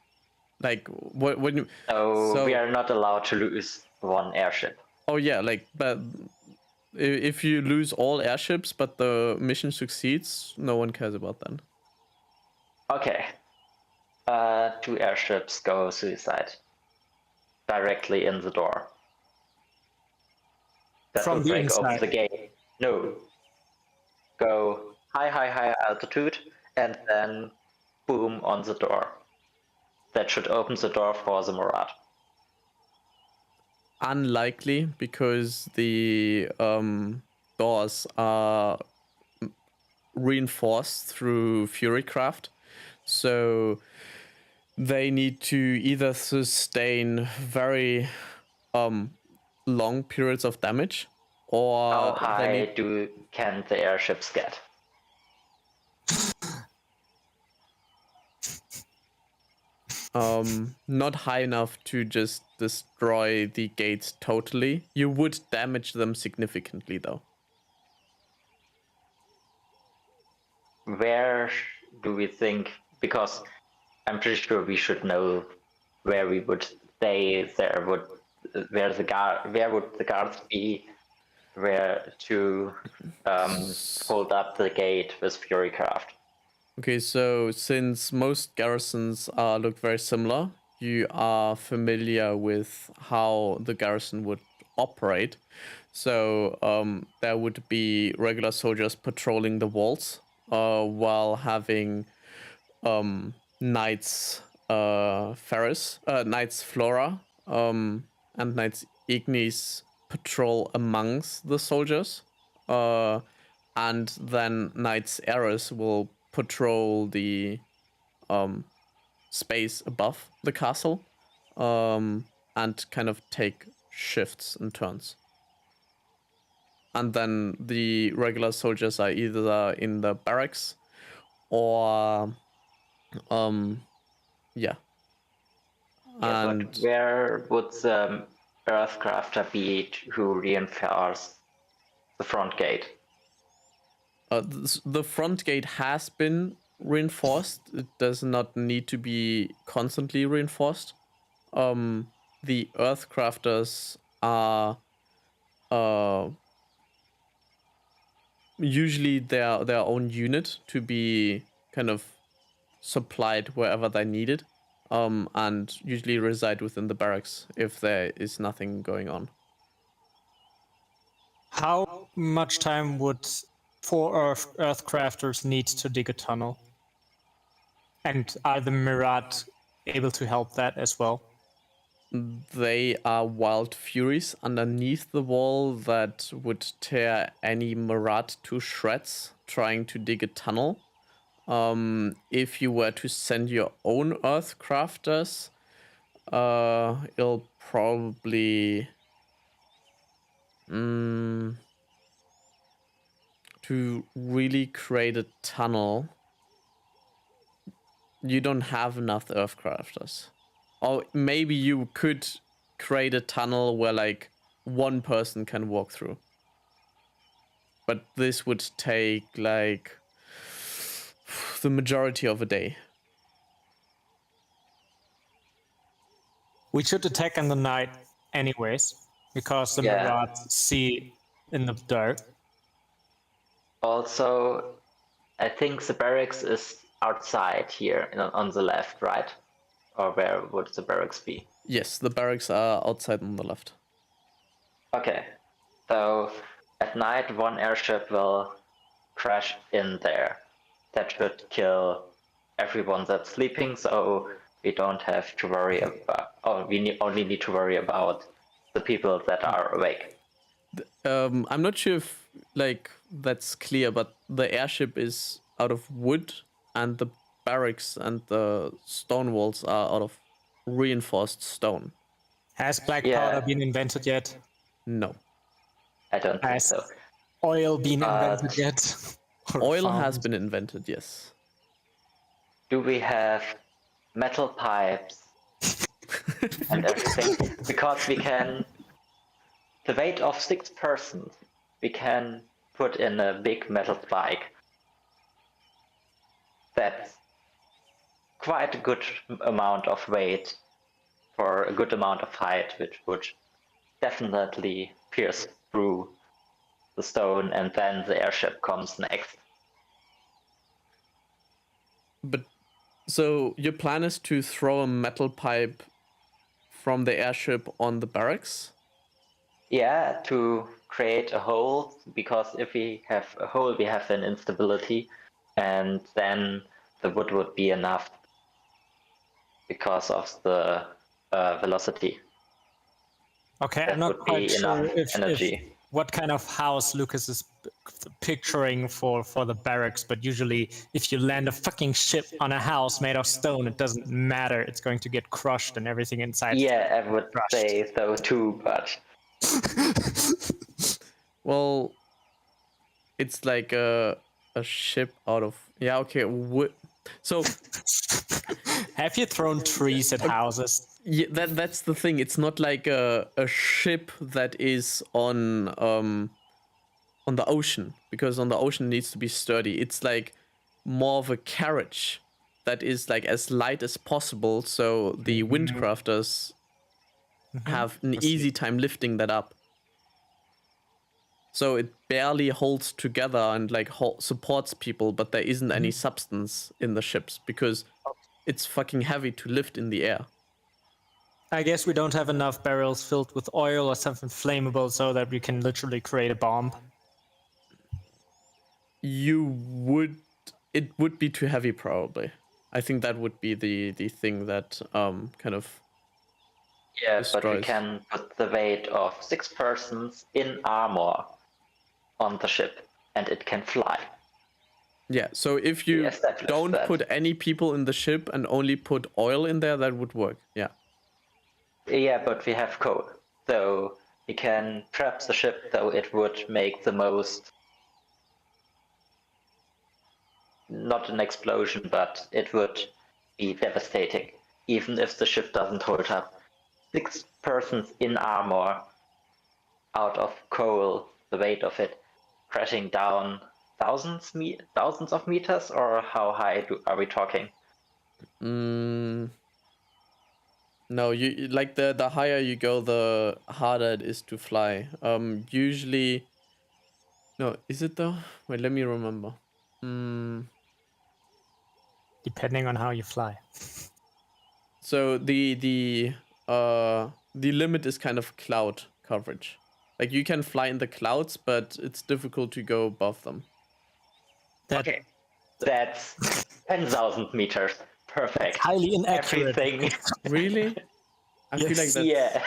Like what when you So we are not allowed to lose one airship. Oh yeah, like but if you lose all airships but the mission succeeds, no one cares about that. Okay. 2 airships go suicide. Directly in the door. That From will the break open inside. the gate. No. Go high altitude, and then boom on the door. That should open the door for the Murat. Unlikely, because the doors are reinforced through Furycraft, so they need to either sustain very long periods of damage, or How they high need can the airships get? not high enough to just destroy the gates totally. You would damage them significantly though. Where do we think? Because I'm pretty sure we should know where we would stay. Where would the guards be? Where to hold up the gate with Furycraft? Okay, so since most garrisons look very similar, you are familiar with how the garrison would operate. So there would be regular soldiers patrolling the walls, while having knights knights Flora, and knights Ignis patrol amongst the soldiers, and then knights Eris will patrol the space above the castle, and kind of take shifts and turns. And then the regular soldiers are either in the barracks or yeah. Yeah, And but where would the Earthcrafter be who reinforce the front gate? the front gate has been reinforced. It does not need to be constantly reinforced. the Earthcrafters are usually their own unit to be kind of supplied wherever they need it, and usually reside within the barracks if there is nothing going on. How much time would 4 Earthcrafters need to dig a tunnel? And are the Mirat able to help that as well? They are wild furies underneath the wall that would tear any Marat to shreds trying to dig a tunnel. If you were to send your own Earthcrafters, it'll probably to really create a tunnel. You don't have enough Earthcrafters. Or maybe you could create a tunnel where like one person can walk through. But this would take like the majority of a day. We should attack in the night anyways, because the Yeah. Mirat see in the dark. Also, I think the barracks is outside here on the left, right? Or where would the barracks be? Yes, the barracks are outside on the left. Okay, so at night one airship will crash in there. That should kill everyone that's sleeping, so we don't have to worry about, only need to worry about the people that are awake. I'm not sure if like that's clear, but the airship is out of wood and the barracks and the stone walls are out of reinforced stone. Has black Yeah. powder been invented yet? No. I don't think Has so. oil been invented yet? Or Oil has found? been invented, yes. Do we have metal pipes and everything? Because we can, the weight of 6 persons, we can put in a big metal spike. That's quite a good amount of weight for a good amount of height, which would definitely pierce through the stone, and then the airship comes next. But so your plan is to throw a metal pipe from the airship on the barracks? Yeah, to create a hole, because if we have a hole, we have an instability, and then the wood would be enough because of the velocity. Okay, That I'm not would quite be sure enough if energy. what kind of house Lucas is picturing for the barracks, but usually if you land a fucking ship on a house made of stone, it doesn't matter. It's going to get crushed and everything inside. Yeah, I would crushed. say so too, but Well, it's like a ship out of okay wood. So Have you thrown trees at houses? yeah, that's the thing. It's not like a ship that is on the ocean, because on the ocean it needs to be sturdy. It's like more of a carriage that is like as light as possible, so the windcrafters have an easy time lifting that up. So it barely holds together and like supports people, but there isn't any substance in the ships because it's fucking heavy to lift in the air. I guess we don't have enough barrels filled with oil or something flammable so that we can literally create a bomb. It would be too heavy probably. I think that would be the thing that kind of yeah, destroys. but we can put the weight of 6 persons in armor on the ship, and it can fly. Yeah, so if you established don't that. put any people in the ship and only put oil in there, that would work. Yeah. Yeah, but we have coal, so we can trap the ship, though it would make the most, not an explosion, but it would be devastating, even if the ship doesn't hold up. 6 persons in armor out of coal, the weight of it, crashing down thousands of meters, or how high are we talking? No, like the higher you go, the harder it is to fly. Usually, no, is it though? Wait, let me remember. Depending on how you fly. So the limit is kind of cloud coverage. Like you can fly in the clouds, but it's difficult to go above them. Okay, that's 10,000 meters. Perfect. Highly inaccurate. Everything. Really? I feel like Yes. that's Yeah.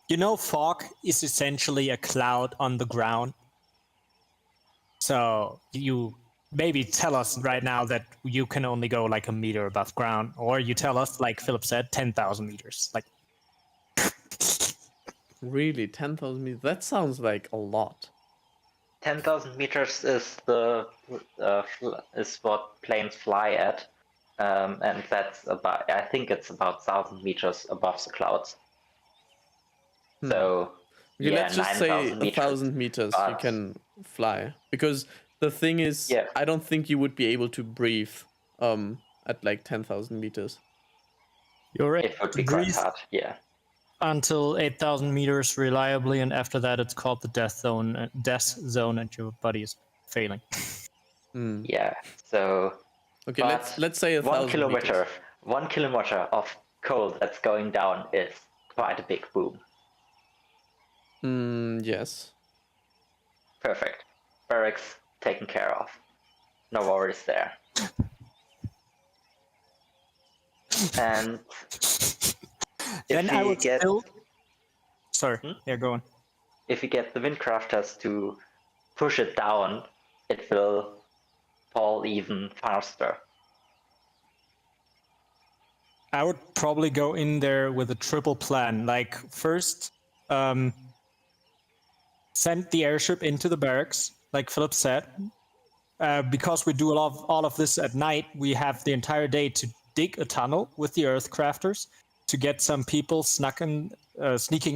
You know, fog is essentially a cloud on the ground. So you maybe tell us right now that you can only go like a meter above ground, or you tell us, like Philip said, 10,000 meters. Like, really 10,000 meters. That sounds like a lot. 10,000 meters is is what planes fly at, and that's about. I think it's about 1,000 meters above the clouds. So Okay, yeah, let's just say 9,000 a meters. 1,000 meters you but- can fly, because the thing is, Yeah. I don't think you would be able to breathe at like 10,000 meters. you're able It would to be quite breathe hard. Yeah. until 8,000 meters reliably, and after that, it's called the death zone, and your body is failing. Yeah. So Okay, but let's say 1,000 kilometer, meters. 1 kilometer of coal that's going down is quite a big boom. Yes. Perfect. Barracks taken care of. No worries there. And Then if I we would get still. Sorry, yeah, go on. if we get the windcrafters to push it down, it will fall even faster. I would probably go in there with a triple plan. Like, first, send the airship into the barracks, like Philip said. Because we do all of this at night, we have the entire day to dig a tunnel with the Earthcrafters to get some people sneaking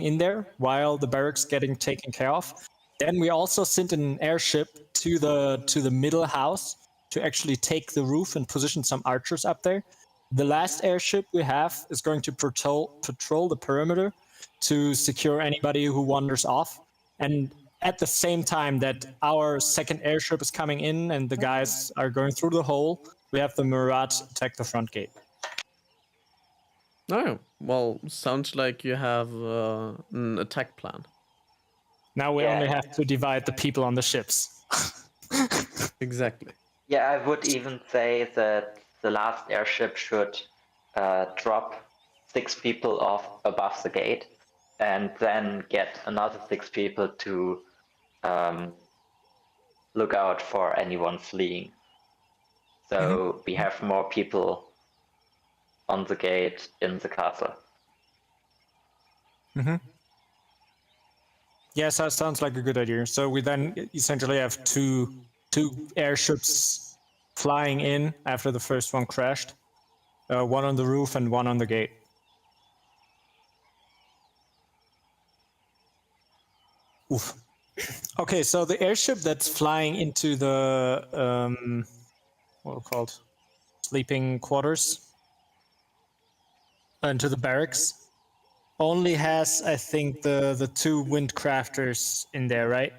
in there while the barracks getting taken care of. Then we also sent an airship to the middle house to actually take the roof and position some archers up there. The last airship we have is going to patrol the perimeter to secure anybody who wanders off. And at the same time that our second airship is coming in and the guys are going through the hole, we have the Murat attack the front gate. Oh, well, sounds like you have an attack plan. Now we Yeah. only have to divide the people on the ships. Exactly. Yeah, I would even say that the last airship should drop 6 people off above the gate, and then get another 6 people to look out for anyone fleeing. So we have more people on the gate in the castle. Yes, that sounds like a good idea. So we then essentially have two airships flying in after the first one crashed. One on the roof and one on the gate. Oof. Okay, so the airship that's flying into the what are they called? Sleeping quarters, into the barracks, only has, I think, the 2 windcrafters in there, right?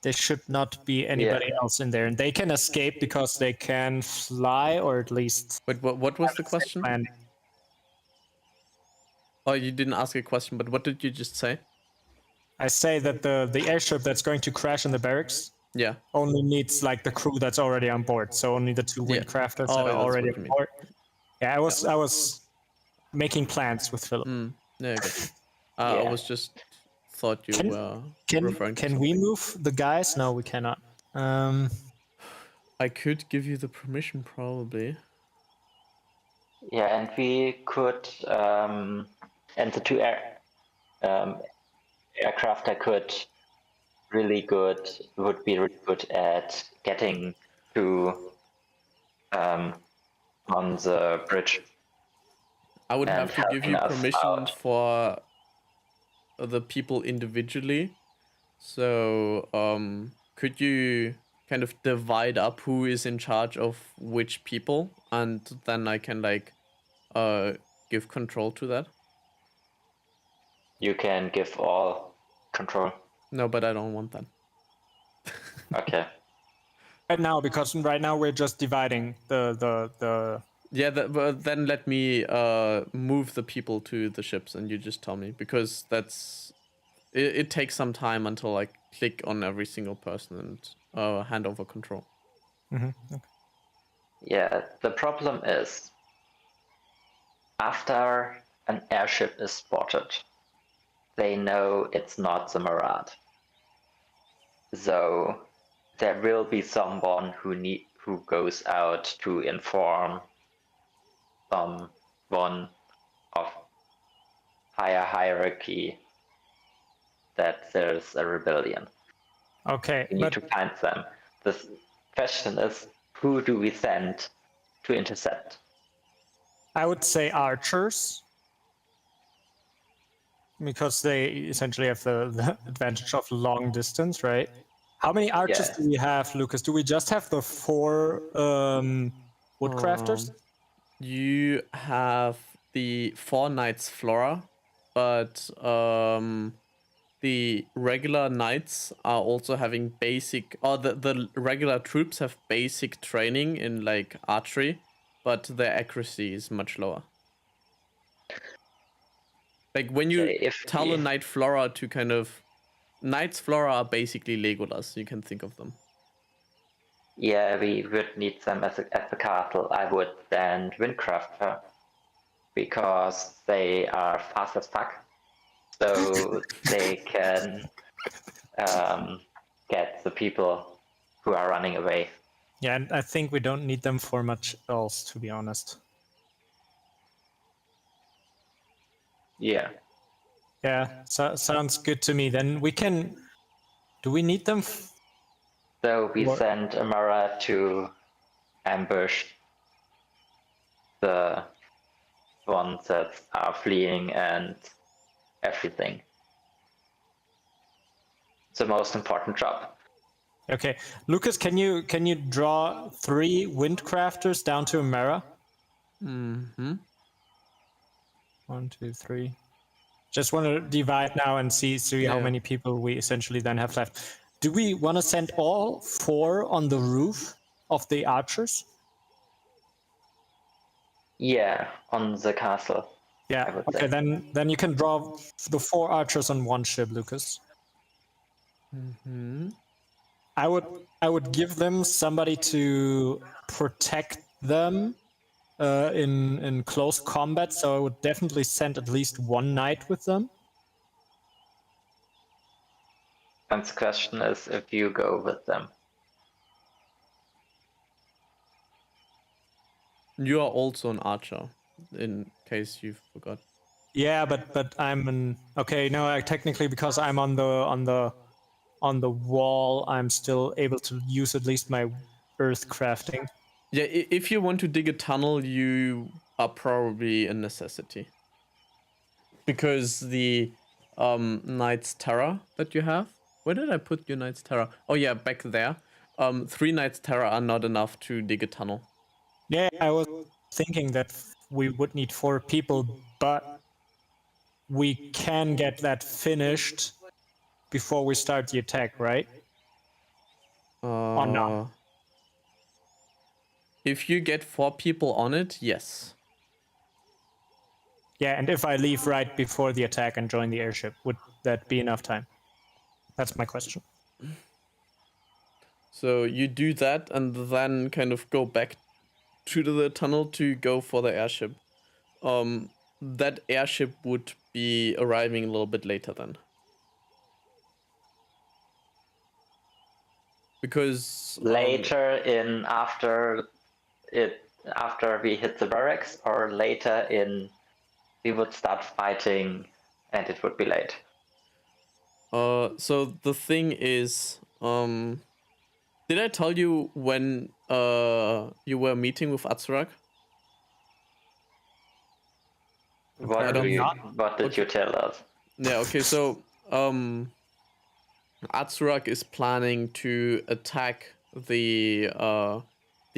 There should not be anybody else in there, and they can escape because they can fly, or at least Wait, what was the question? land. Oh, you didn't ask a question, but what did you just say? I say that the airship that's going to crash in the barracks Yeah. only needs like the crew that's already on board, so only the 2 Yeah. windcrafters Oh, that are that's already what you on mean. board. Yeah, I was making plans with Philip. Yeah, I got you. Yeah. I was just thought you were referring to Can we something. move the guys? No, we cannot. I could give you the permission, probably. Yeah, and we could, and the 2 aircraft I could would be really good at getting to on the bridge. I would And have to give helping you us permission out. for the people individually. So, could you kind of divide up who is in charge of which people, and then I can like give control to that? You can give all control. No, but I don't want that. Okay. Right now, because right now we're just dividing the. Yeah, but then let me move the people to the ships, and you just tell me, because it takes some time until I click on every single person and hand over control. Okay. Yeah, the problem is after an airship is spotted, they know it's not the Murad. So there will be someone who goes out to inform someone of higher hierarchy that there's a rebellion. Okay, We need but to find them. The question is, who do we send to intercept? I would say archers, because they essentially have the advantage of long distance, right? How many archers Yeah. do we have, Lucas? Do we just have the 4 woodcrafters? You have the 4 knights flora, but the regular knights are also having basic, or the regular troops have basic training in like archery, but their accuracy is much lower. Like when you Okay, if tell we- a knight flora to kind of, knights flora are basically Legolas, you can think of them. Yeah, we would need them at the castle. I would send Windcrafter because they are fast as fuck. So they can get the people who are running away. Yeah, and I think we don't need them for much else, to be honest. Yeah. Yeah, sounds good to me. Then we can. Do we need them? So we What? send Amara to ambush the ones that are fleeing and everything. It's the most important job. Okay, Lucas, can you draw 3 windcrafters down to Amara? Mm-hmm. 1, 2, 3. Just want to divide now and see how Yeah. many people we essentially then have left. Do we want to send all 4 on the roof of the archers? Yeah, on the castle. I Yeah. would Okay, say. then you can draw the 4 archers on one ship, Lucas. Mm-hmm. I would give them somebody to protect them in close combat. So I would definitely send at least 1 knight with them. And the question is if you go with them. You are also an archer, in case you forgot. Yeah, but I'm an okay. No, technically because I'm on the wall, I'm still able to use at least my earth crafting. Yeah, if you want to dig a tunnel, you are probably a necessity. Because the Knight's Terror that you have, where did I put your Knight's Terror? Oh yeah, back there. 3 Knight's Terror are not enough to dig a tunnel. Yeah, I was thinking that we would need 4 people, but we can get that finished before we start the attack, right? Or not? If you get 4 people on it, yes. Yeah, and if I leave right before the attack and join the airship, would that be enough time? That's my question. So you do that and then kind of go back to the tunnel to go for the airship. That airship would be arriving a little bit later then. Because Later in after we hit the barracks, or later in we would start fighting and it would be late. So the thing is, did I tell you when you were meeting with Atsurak? What did you tell us? Yeah, okay, so Atsurak is planning to attack the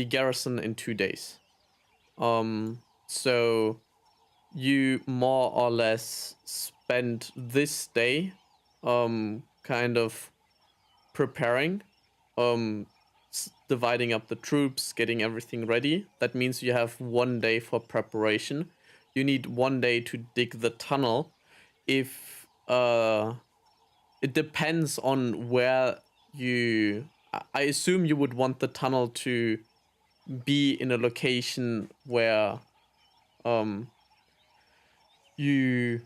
garrison in 2 days. So you more or less spend this day kind of preparing, dividing up the troops, getting everything ready. That means you have 1 day for preparation. You need 1 day to dig the tunnel. If it depends on where you. I assume you would want the tunnel to be in a location where you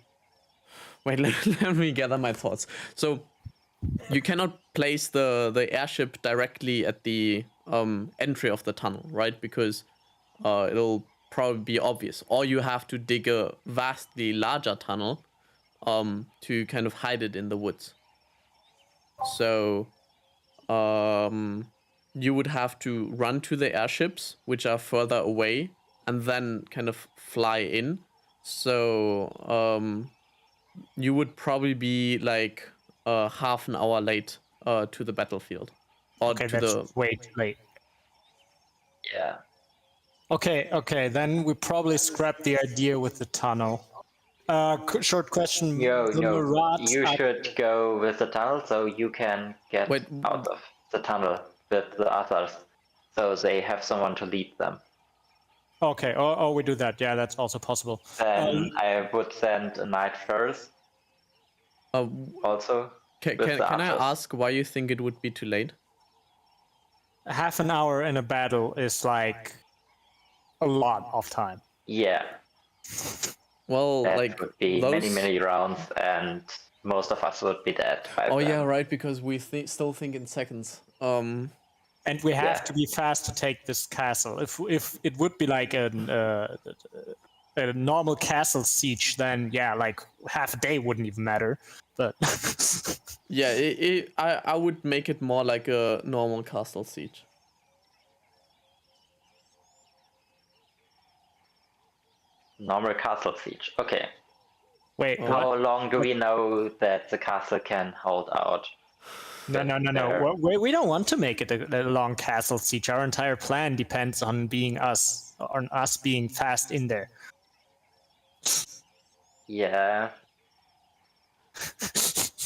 wait. Let me gather my thoughts. So you cannot place the airship directly at the entry of the tunnel, right? Because it'll probably be obvious. Or you have to dig a vastly larger tunnel to kind of hide it in the woods. So you would have to run to the airships, which are further away, and then kind of fly in. So you would probably be like half an hour late to the battlefield. Or Okay, to that's the way too late. Yeah. Okay, then we probably scrap the idea with the tunnel. Short question. No, the no. Marats You are- should go with the tunnel so you can get Wait. out of the tunnel with the others. So they have someone to lead them. Okay, oh, we do that. Yeah, that's also possible. Then I would send a knight first uh, also. can with the I others. ask why you think it would be too late? Half an hour in a battle is like a lot of time. Yeah, Well, that like would be those. many rounds, and most of us would be dead by Oh then. yeah, right. Because we still think in seconds. And we have Yeah. to be fast to take this castle. If it would be like a normal castle siege, then yeah, like half a day wouldn't even matter. But Yeah, I would make it more like a normal castle siege. Normal castle siege. Okay. wait, Oh. How what? long do we know that the castle can hold out? No. There. We don't want to make it a long castle siege. Our entire plan depends on us being fast in there. Yeah.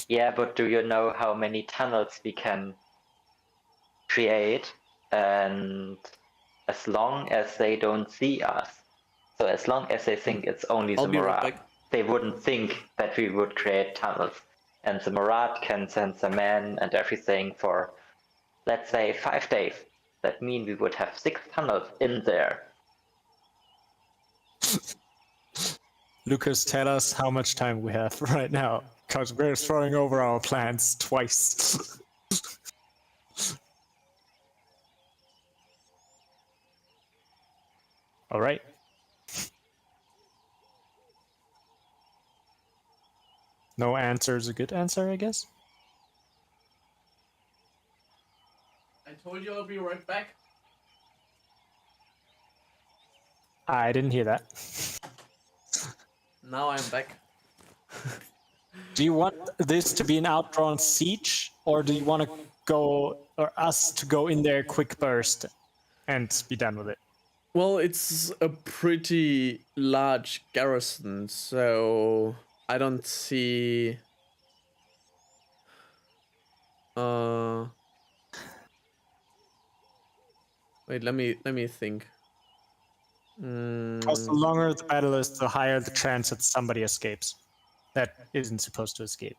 Yeah, but do you know how many tunnels we can create? And as long as they don't see us, so as long as they think it's only I'll the be right Marat, back. they wouldn't think that we would create tunnels. And the Marat can send the men and everything for, let's say, 5 days. That means we would have 6 tunnels in there. Lucas, tell us how much time we have right now, because we're throwing over our plans twice. All right. No answer is a good answer, I guess. I told you I'll be right back. I didn't hear that. Now I'm back. Do you want this to be an outdrawn siege, or do you want to us to go in there quick burst and be done with it? Well, it's a pretty large garrison, so I don't see. Wait, let me think. Because the longer the battle is, the higher the chance that somebody escapes. That isn't supposed to escape.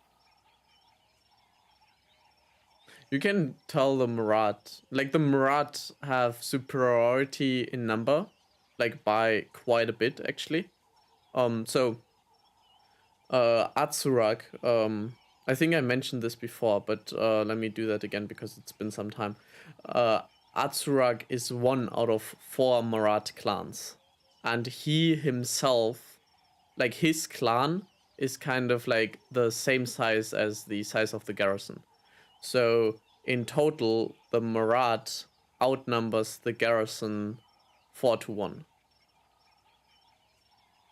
You can tell the Marat, like the Marat have superiority in number, like by quite a bit actually. Atsurak, I think I mentioned this before, but let me do that again because it's been some time. Atsurak is 1 out of 4 Marat clans, and he himself, like his clan, is kind of like the same size as the size of the garrison. So in total, the Marat outnumbers the garrison 4-1.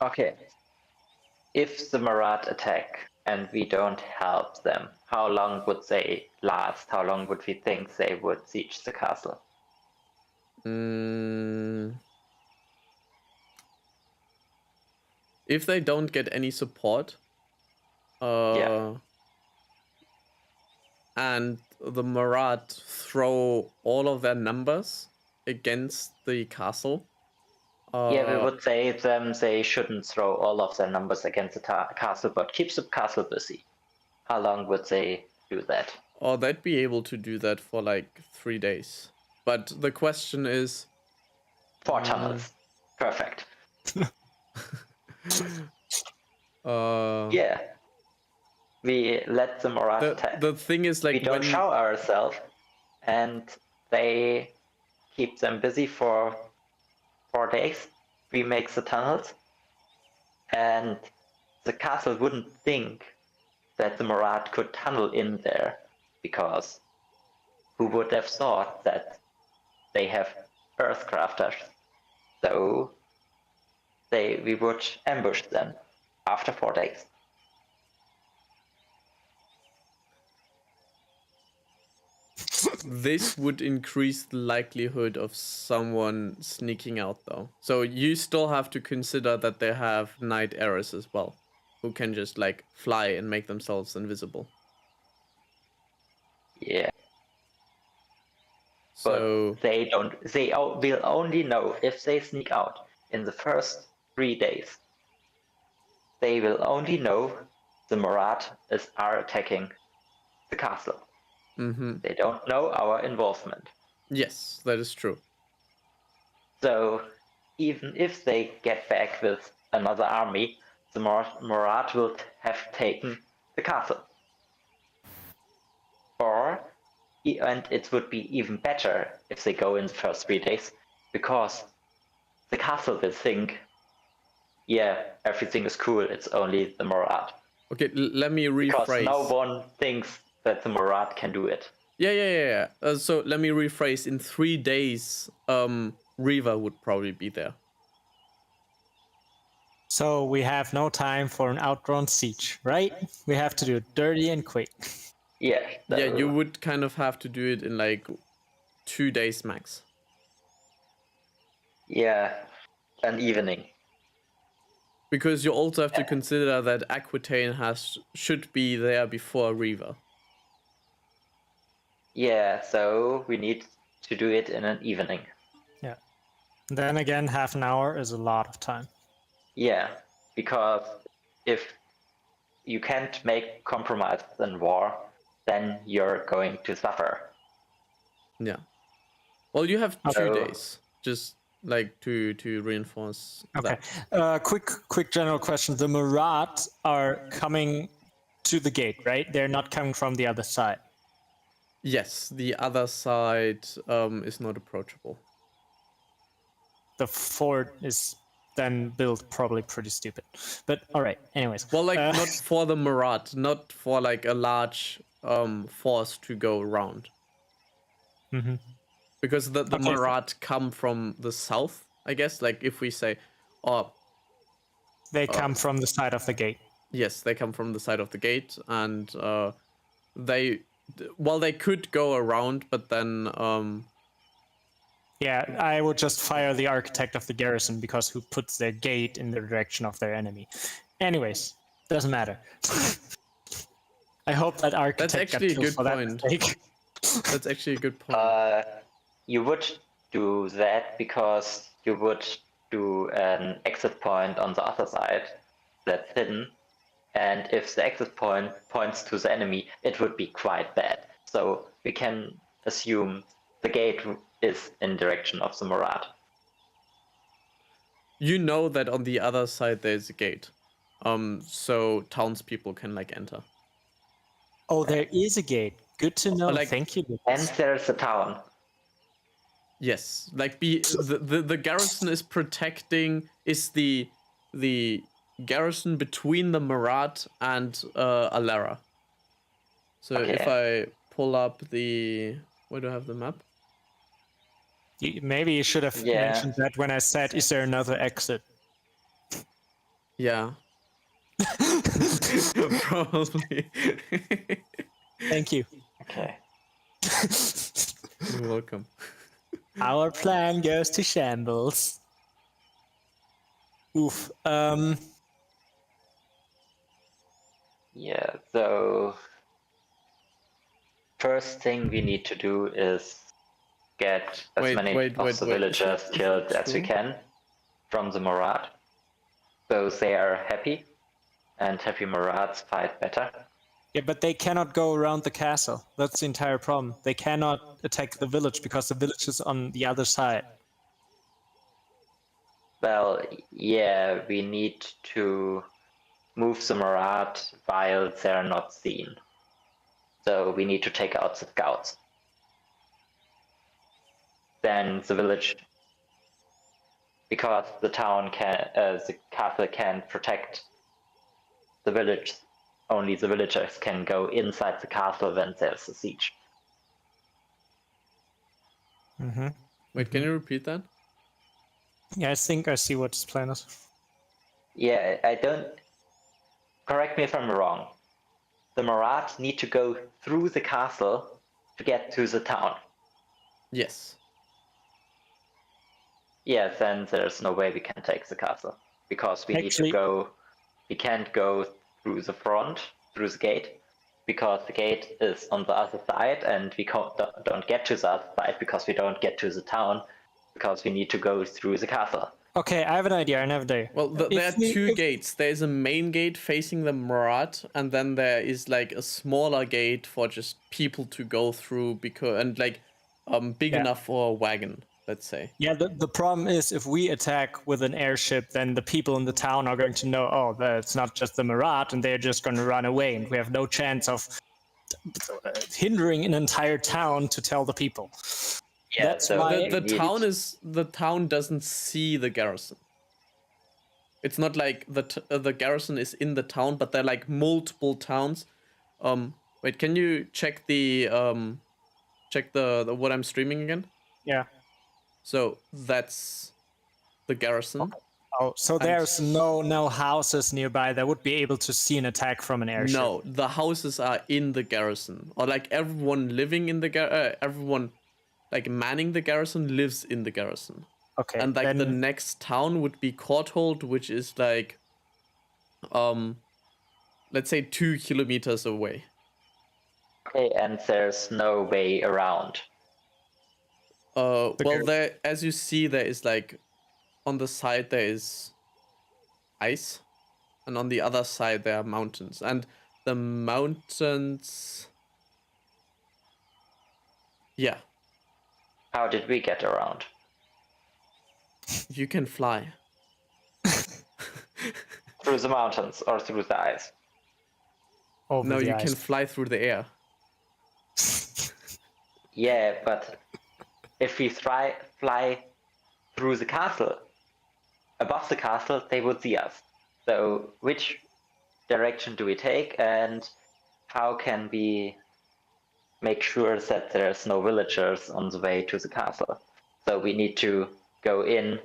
Okay. If the Marat attack and we don't help them, how long would they last? How long would we think they would siege the castle? if they don't get any support, and the Marat throw all of their numbers against the castle. Yeah, we would say them they shouldn't throw all of their numbers against the castle, but keep the castle busy. How long would they do that? Or they'd be able to do that for like 3 days. But the question is... 4 tunnels. Perfect. Yeah. We let the Marat the thing is, like, we don't show ourselves, and they keep them busy for 4 days. We make the tunnels, and the castle wouldn't think that the Marat could tunnel in there, because who would have thought that they have earthcrafters? So we would ambush them after 4 days. This would increase the likelihood of someone sneaking out, though. So you still have to consider that they have night arrows as well, who can just like fly and make themselves invisible. Yeah. So but they don't. They will only know if they sneak out in the first 3 days. They will only know the Marat are attacking the castle. They don't know our involvement. Yes, that is true. So even if they get back with another army, the Marat will have taken the castle. And it would be even better if they go in the first 3 days, because the castle will think, yeah, everything is cool, it's only the Marat. Okay, let me rephrase. Because no one thinks that the Marat can do it. Yeah. So let me rephrase. In 3 days, Riva would probably be there. So we have no time for an outdrawn siege, right? We have to do it dirty and quick. Yeah. Yeah, you would kind of have to do it in like 2 days max. Yeah, an evening. Because you also have to consider that Aquitaine should be there before Riva. Yeah, so we need to do it in an evening. Yeah. Then again, half an hour is a lot of time. Yeah, because if you can't make compromise in war, then you're going to suffer. Yeah. Well, you have 2 So- days, just like to reinforce Okay. that. Quick general question. The Marat are coming to the gate, right? They're not coming from the other side. Yes, the other side is not approachable. The fort is then built probably pretty stupid. But all right, anyways. Well, like not for the Marat, not for like a large force to go around. Because the Okay, Marat come from the south, I guess. Like if we say, they come from the side of the gate. yes, they come from the side of the gate, and they could go around, but then Yeah, I would just fire the architect of the garrison, because who puts their gate in the direction of their enemy? Anyways, doesn't matter. I hope that architect That's actually a got killed good for that point. mistake. That's actually a good point. You would do that because you would do an exit point on the other side that's hidden, and if the exit point points to the enemy, it would be quite bad. So we can assume the gate is in direction of the Marat. You know that on the other side there's a gate, so townspeople can like enter. Oh, there is a gate. Good to know. Like- Thank you. And there's a town. Yes, like the garrison is protecting the garrison between the Marat and Alara. So if I pull up where do I have the map? Maybe you should have Yeah. mentioned that when I said, "Is there another exit?" Yeah. Probably. Thank you. Okay. You're welcome. Our plan goes to shambles. Oof. Yeah, so first thing we need to do is get as many of the villagers killed as we can from the Murad. So they are happy, and happy Murads fight better. Yeah, but they cannot go around the castle. That's the entire problem. They cannot attack the village because the village is on the other side. Well, yeah, we need to move the Murad while they're not seen. So we need to take out the scouts. Then the village, because the castle can protect the village, only the villagers can go inside the castle when there's a siege. Mm-hmm. Wait, can you repeat that? Yeah, I think I see what his plan is. Yeah, I don't. Correct me if I'm wrong. The Murad need to go through the castle to get to the town. Yes. Yeah, then there's no way we can take the castle because we need to go. We can't go through the front, through the gate, because the gate is on the other side, and we don't get to the other side because we don't get to the town because we need to go through the castle. Okay, I have an idea. Well, there are two gates. There's a main gate facing the Murad, and then there is like a smaller gate for just people to go through big enough for a wagon, let's say. Yeah, the problem is if we attack with an airship, then the people in the town are going to know, oh, it's not just the Murad, and they're just going to run away, and we have no chance of hindering an entire town to tell the people. Yeah, that's so why the town doesn't see the garrison. It's not like the garrison is in the town, but they're like multiple towns. Wait, can you check the what I'm streaming again? Yeah. So that's the garrison. Oh, so there's no houses nearby that would be able to see an attack from an airship. No, the houses are in the garrison, or like everyone living in the everyone like manning the garrison lives in the garrison. Okay. And like the next town would be Courthold, which is like let's say 2 kilometers away. Okay, and there's no way around. Well, there, as you see, there is like on the side there is ice, and on the other side there are mountains, and the mountains. Yeah. How did we get around? You can fly. Through the mountains or through the ice? Over No, the you ice. can fly through the air. Yeah, but if we fly through the castle, above the castle, they would see us. So which direction do we take, and how can we make sure that there's no villagers on the way to the castle? So we need to go in,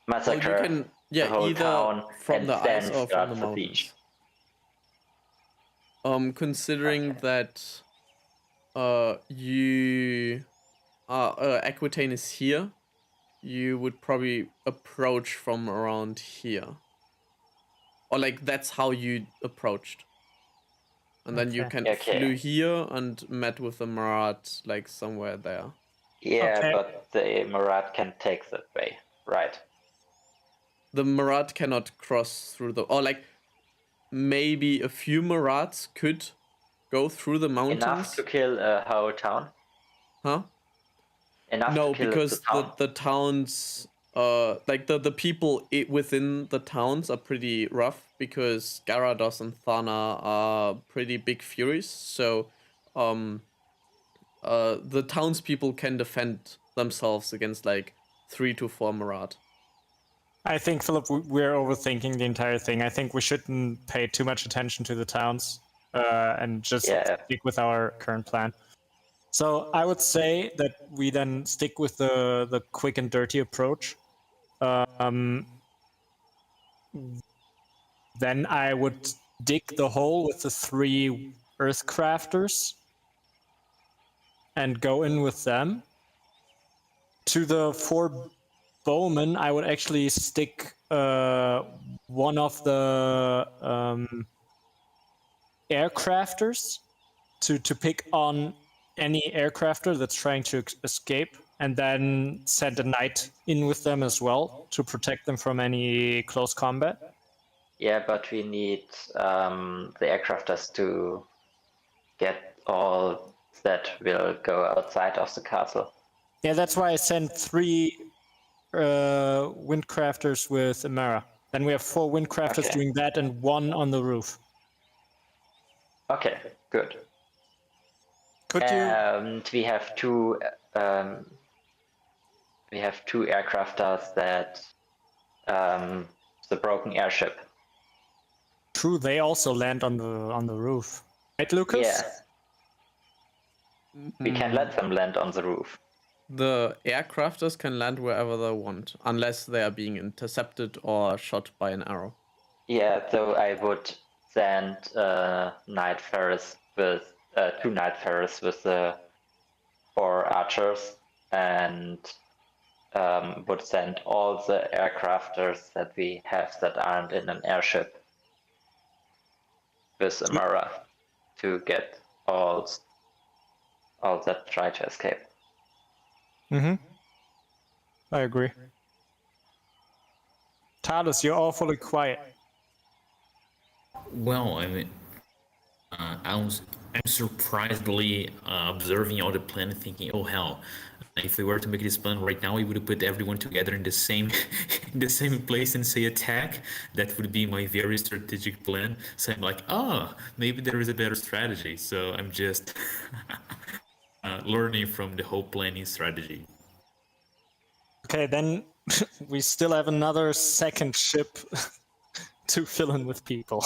massacre the whole town, from and the then ice or start from the the siege. mountains. Considering that you Aquitaine is here, you would probably approach from around here. Or like that's how you approached. And then you can flew here and met with the Murad like somewhere there. Yeah, but the Murad can take that way, right? The Murad cannot cross through the, or like maybe a few Murads could go through the mountains. Enough to kill a whole town? Huh? Enough No, to kill because the town? the towns, like the people within the towns are pretty rough, because Gyarados and Thana are pretty big furies. So, the townspeople can defend themselves against like 3 to 4 Murad. I think, Philip, we're overthinking the entire thing. I think we shouldn't pay too much attention to the towns and just stick with our current plan. So I would say that we then stick with the quick and dirty approach. Then I would dig the hole with the 3 earth crafters and go in with them. To the 4 bowmen, I would actually stick one of the aircrafters to pick on any aircrafter that's trying to escape, and then send a knight in with them as well to protect them from any close combat. Yeah, but we need the aircrafters to get all that will go outside of the castle. Yeah, that's why I sent 3 windcrafters with Amara. Then we have 4 windcrafters Okay. doing that and 1 on the roof. Okay, good. Could you? And we have 2 aircrafters that the broken airship. True, they also land on the roof. Right, Lucas? Yeah, we can let them land on the roof. The aircrafters can land wherever they want, unless they are being intercepted or shot by an arrow. Yeah, so I would send Night Ferris with 2 Night Ferris with the 4 archers, and would send all the aircrafters that we have that aren't in an airship with Amara to get all that try to escape. Mm-hmm. I agree. Talos, you're awfully quiet. Well, I mean, I'm surprisingly observing all the plan and thinking, oh hell, if we were to make this plan right now, we would have put everyone together in the same in the same place and say attack. That would be my very strategic plan. So I'm like, maybe there is a better strategy. So I'm just learning from the whole planning strategy. Okay, then we still have another second ship to fill in with people.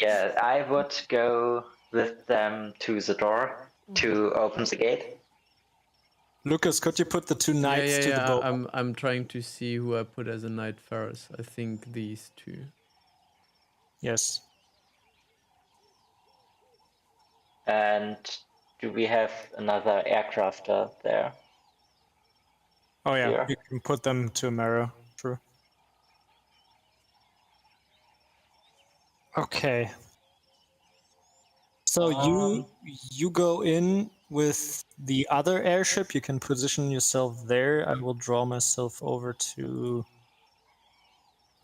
Yeah, I would go with them to the door to open the gate. Lucas, could you put the 2 knights to the boat? I'm trying to see who I put as a knight Ferris. I think these 2. Yes. And do we have another aircrafter there? Oh yeah, Here. you can put them to Amara. True. Okay. So you go in with the other airship. You can position yourself there. I will draw myself over to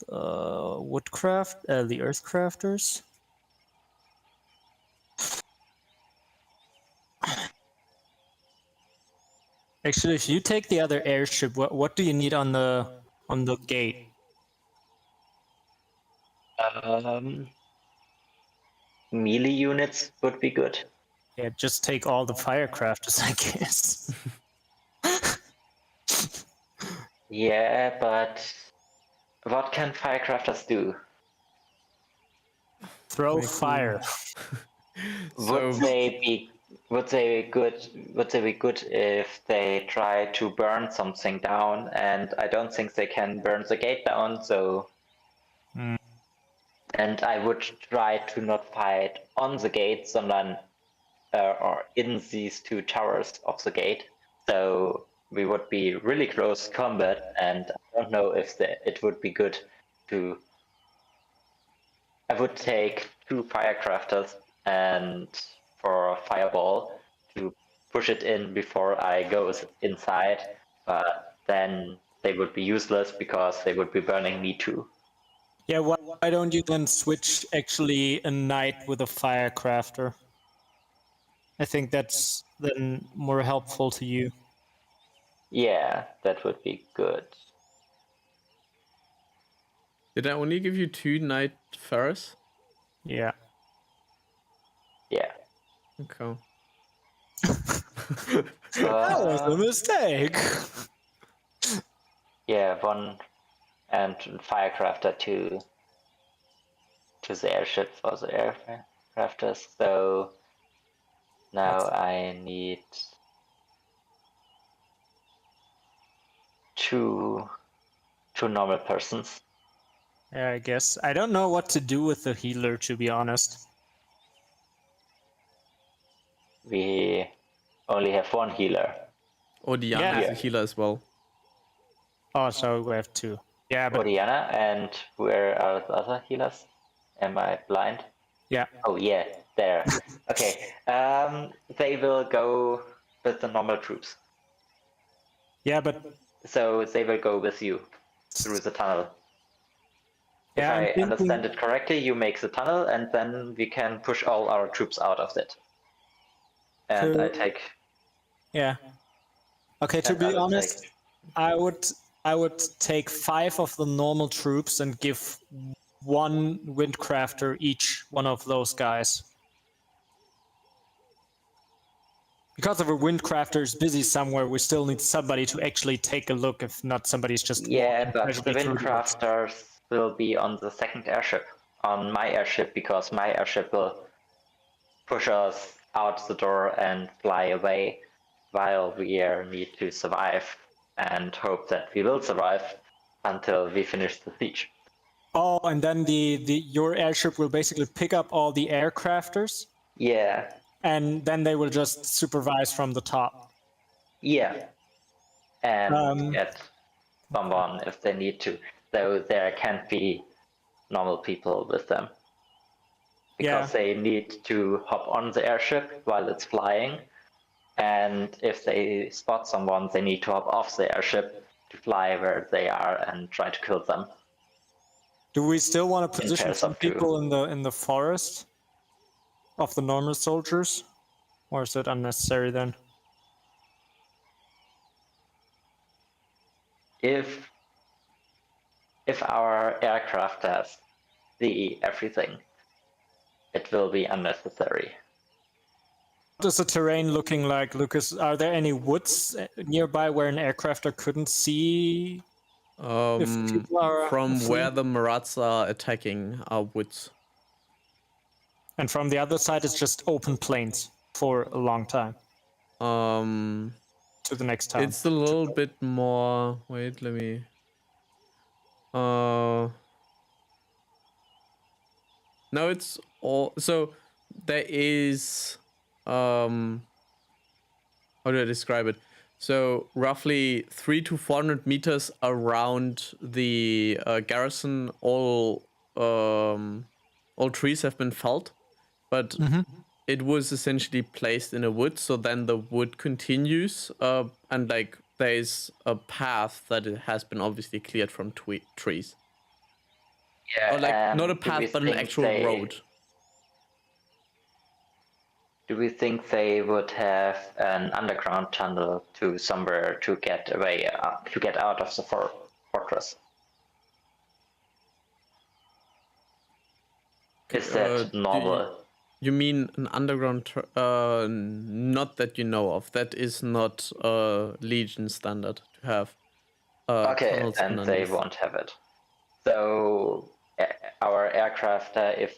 the Earthcrafters. Actually, if you take the other airship, what do you need on the gate? Melee units would be good. Yeah, just take all the firecrafters, I guess. Yeah, but what can firecrafters do? Throw Make fire. Would they be good if they try to burn something down? And I don't think they can burn the gate down, so and I would try to not fight on the gate, sondern or in these 2 towers of the gate. So we would be really close combat, and I don't know if it would be good to. I would take 2 firecrafters and for a fireball to push it in before I go inside, but then they would be useless because they would be burning me too. Yeah, why don't you then switch actually a knight with a firecrafter? I think that's then more helpful to you. Yeah, that would be good. Did I only give you 2 knight Ferris? Yeah. Yeah. Okay. That was a mistake. Yeah, 1 and firecrafter to the airship for the aircrafters. So now I need 2 normal persons. Yeah, I guess. I don't know what to do with the healer, to be honest. We only have 1 healer. Oh, Diana Yeah. is a healer as well. Oh, so we have 2. Yeah, but Oriana, and where are the other healers? Am I blind? Yeah. Oh yeah, there. Okay. They will go with the normal troops. Yeah, but So they will go with you through the tunnel. If yeah, I'm I thinking, understand it correctly, you make the tunnel, and then we can push all our troops out of it. And I take. yeah. Okay, to and I be would honest, take- I would take 5 of the normal troops and give 1 windcrafter each one of those guys. Because if a windcrafter is busy somewhere, we still need somebody to actually take a look. If not, somebody's just Yeah, walking but the casually through the woods. Windcrafters will be on the second airship, on my airship, because my airship will push us out the door and fly away, while we need to survive and hope that we will survive until we finish the siege. Oh, and then your airship will basically pick up all the aircrafters, Yeah, and then they will just supervise from the top. yeah, and Um, get someone if they need to. Though there can't be normal people with them. Because Yeah. they need to hop on the airship while it's flying, and if they spot someone, they need to hop off the airship to fly where they are and try to kill them. Do we still want to In position pairs some of 2. people in the forest of the normal soldiers, or is it unnecessary then? If our aircraft has the everything, it will be unnecessary. What is the terrain looking like, Lucas? Are there any woods nearby where an aircrafter couldn't see if people are From fleeing? where the Marats are attacking our woods. And from the other side, it's just open plains for a long time Um, to the next town. it's a little bit more. Wait, let me. No, it's all. So there is. How do I describe it? So roughly 300 to 400 meters around the garrison, all trees have been felled, but it was essentially placed in a wood. So then the wood continues, and like there's a path that it has been obviously cleared from trees. Yeah, Or like not a do we path, but an think actual road. Do we think they would have an underground tunnel to somewhere to get away, to get out of the fortress? Is that normal? You mean an underground? Not that you know of. That is not Legion standard to have. Okay, Tunnels and they underneath. won't have it. So our aircraft, if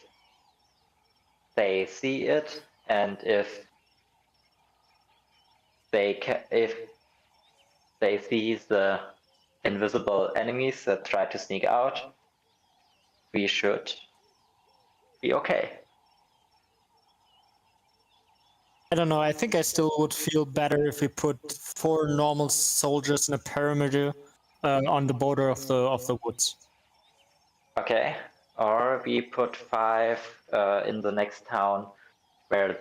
they see it, and if they see the invisible enemies that try to sneak out, we should be okay. I don't know. I think I still would feel better if we put 4 normal soldiers in a perimeter on the border of the woods. Okay, or we put 5 in the next town where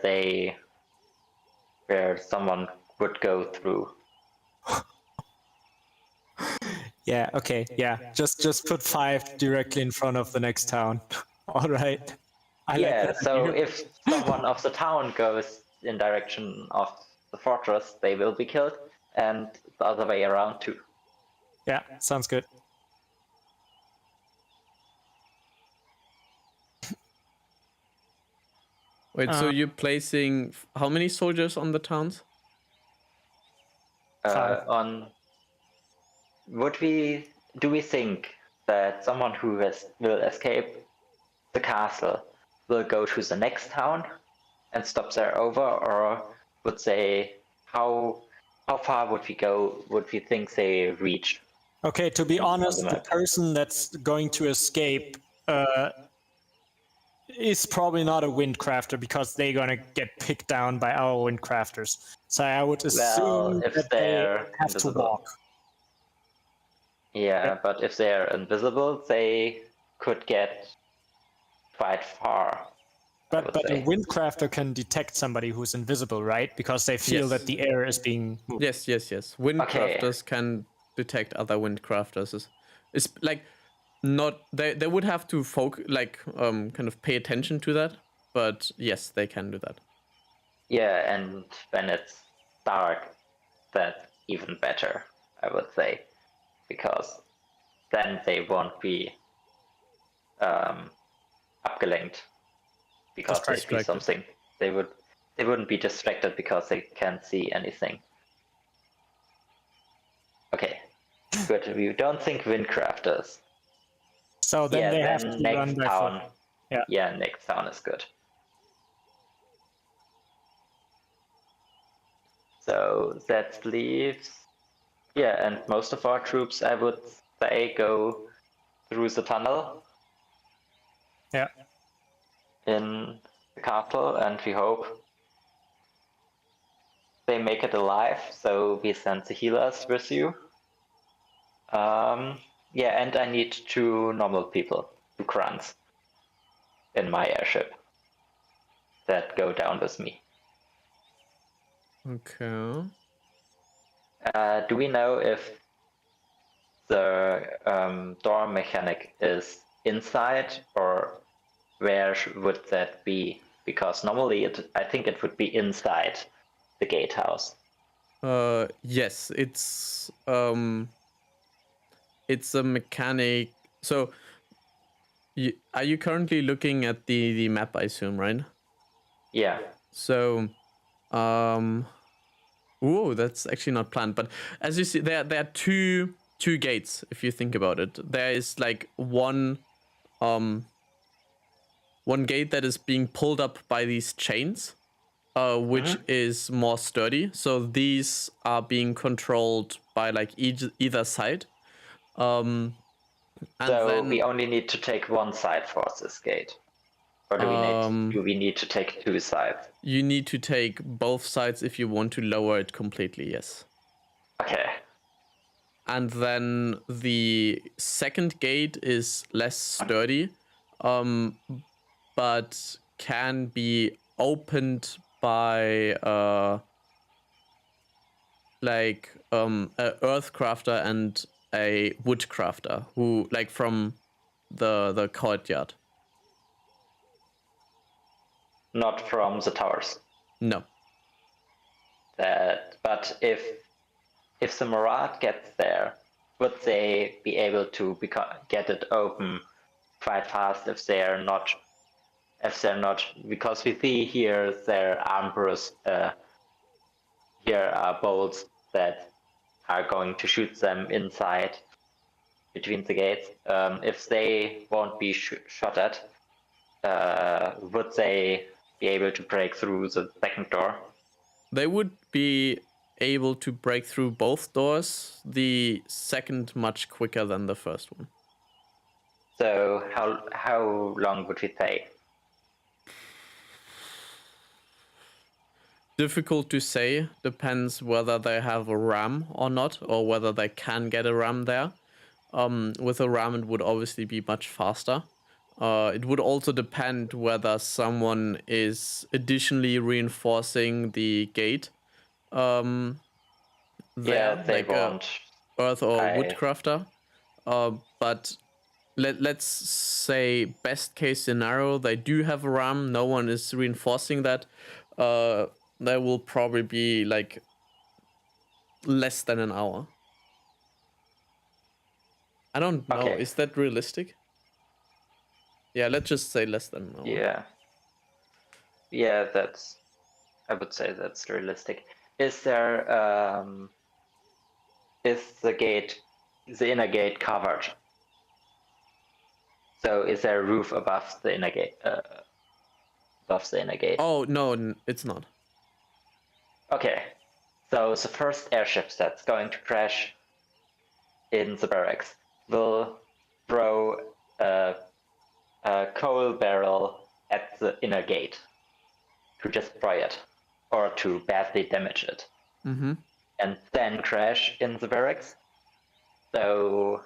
someone would go through. Yeah. Okay. Yeah. Just put 5 directly in front of the next town. All right. I like Yeah, that so idea. if someone of the town goes in direction of the fortress, they will be killed, and the other way around too. Yeah, sounds good. Wait, so you're placing how many soldiers on the towns? 5. Do we think that someone who will escape the castle will go to the next town and stop there over, or would they how far would we go? Would we think they reach? Okay, to be honest, the map. person that's going to escape is probably not a windcrafter because they're gonna get picked down by our windcrafters. So I would assume if that they they're have to invisible. walk. Yeah, but if they're invisible, they could get quite far. But a say. windcrafter can detect somebody who's invisible, right? Because they feel Yes. that the air is being moved. Yes. Windcrafters can detect other windcrafters. It's like not they would have to kind of pay attention to that, but yes, they can do that. Yeah, and when it's dark, that's even better, I would say, because then they won't be abgelenkt because they see Distracted. something. They wouldn't be distracted because they can't see anything. Okay, good. We don't think windcrafters. So then Yeah, they have then to run next by foot. town. Yeah. Yeah, next town is good. So that leaves, yeah, and most of our troops, I would say, go through the tunnel Yeah. in the castle, and we hope they make it alive. So we send the healers with you. Yeah, and I need 2 normal people, 2 grunts, in my airship that go down with me. Okay. Do we know if the door mechanic is inside or where would that be? Because normally I think it would be inside the gatehouse. Yes, it's a mechanic. So, are you currently looking at the map? I assume, right? Yeah. So, ooh, that's actually not planned. But as you see, there are two gates. If you think about it, there is like one gate that is being pulled up by these chains, which is more sturdy. So these are being controlled by like either side. And So then we only need to take one side for this gate, or do we need to take 2 sides? you need to take both sides if you want to lower it completely. Yes. Okay. And then the second gate is less sturdy, but can be opened by a earthcrafter and a woodcrafter who like from the courtyard. Not from the towers. No. But if the Murad gets there, would they be able to get it open quite fast if they're not? Because we see here their armbrust. Here are bolts that are going to shoot them inside between the gates. If they won't be shot at, would they be able to break through the second door? They would be able to break through both doors, the second much quicker than the first one. So how long would we take? Difficult to say, depends whether they have a ram or not, or whether they can get a ram there. With a ram it would obviously be much faster. It would also depend whether someone is additionally reinforcing the gate. There, Yeah, they like a won't. earth or woodcrafter. But let's say best case scenario, they do have a ram. No one is reinforcing that. There will probably be like less than an hour. I don't know. Okay. Is that realistic? Yeah, let's just say less than an hour. Yeah. Yeah, I would say that's realistic. Is there is the inner gate covered? So is there a roof above the inner gate? Oh no, it's not. Okay. So the first airship that's going to crash in the barracks will throw a coal barrel at the inner gate to destroy it or to badly damage it. Mm-hmm. And then crash in the barracks. So,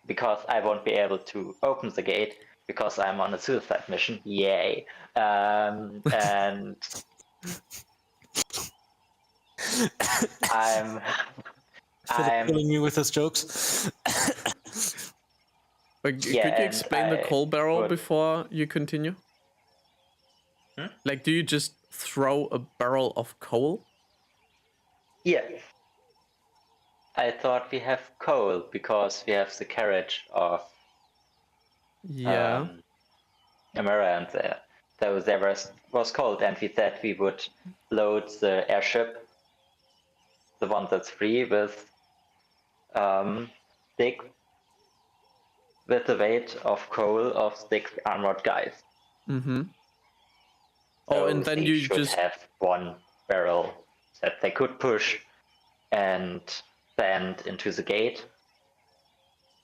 because I won't be able to open the gate, because I'm on a suicide mission. Yay! And I'm Philip killing me with his jokes. Could you Yeah, and explain the I coal barrel would- before you continue? Like, do you just throw a barrel of coal? Yeah. I thought we have coal because we have the carriage of Yeah. Amaranth there. So there was cold, and we said we would load the airship, the one that's free, with six, with the weight of coal of 6 armored guys. Mm-hmm. So Oh, and then they you should just have one barrel that they could push and send into the gate.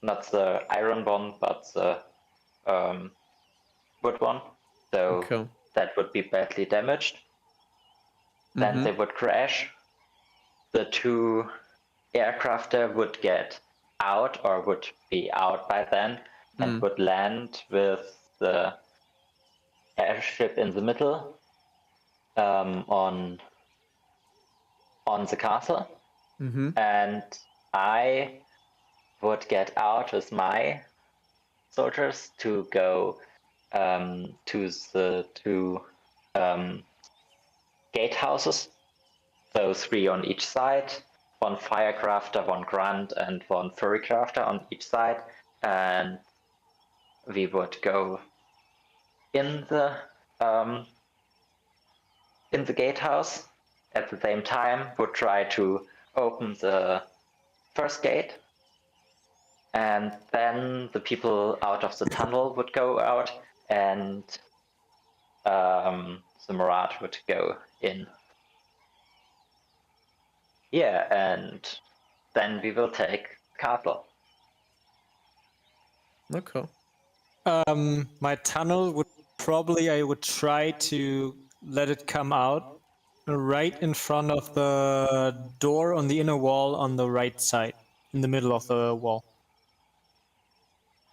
Not the iron one, but the wood one. So Okay. that would be badly damaged. Then they would crash. The 2 aircrafter would get out, or would be out by then, and would land with the airship in the middle on the castle. And I would get out with my soldiers to go to the 2 gatehouses. So 3 on each side, 1 firecrafter, 1 grunt, and 1 furrycrafter on each side, and we would go in the gatehouse. At the same time, would try to open the first gate, and then the people out of the tunnel would go out, and the Marat would go in. Yeah, and then we will take castle. okay. My tunnel would probably, I would try to let it come out right in front of the door on the inner wall on the right side, in the middle of the wall.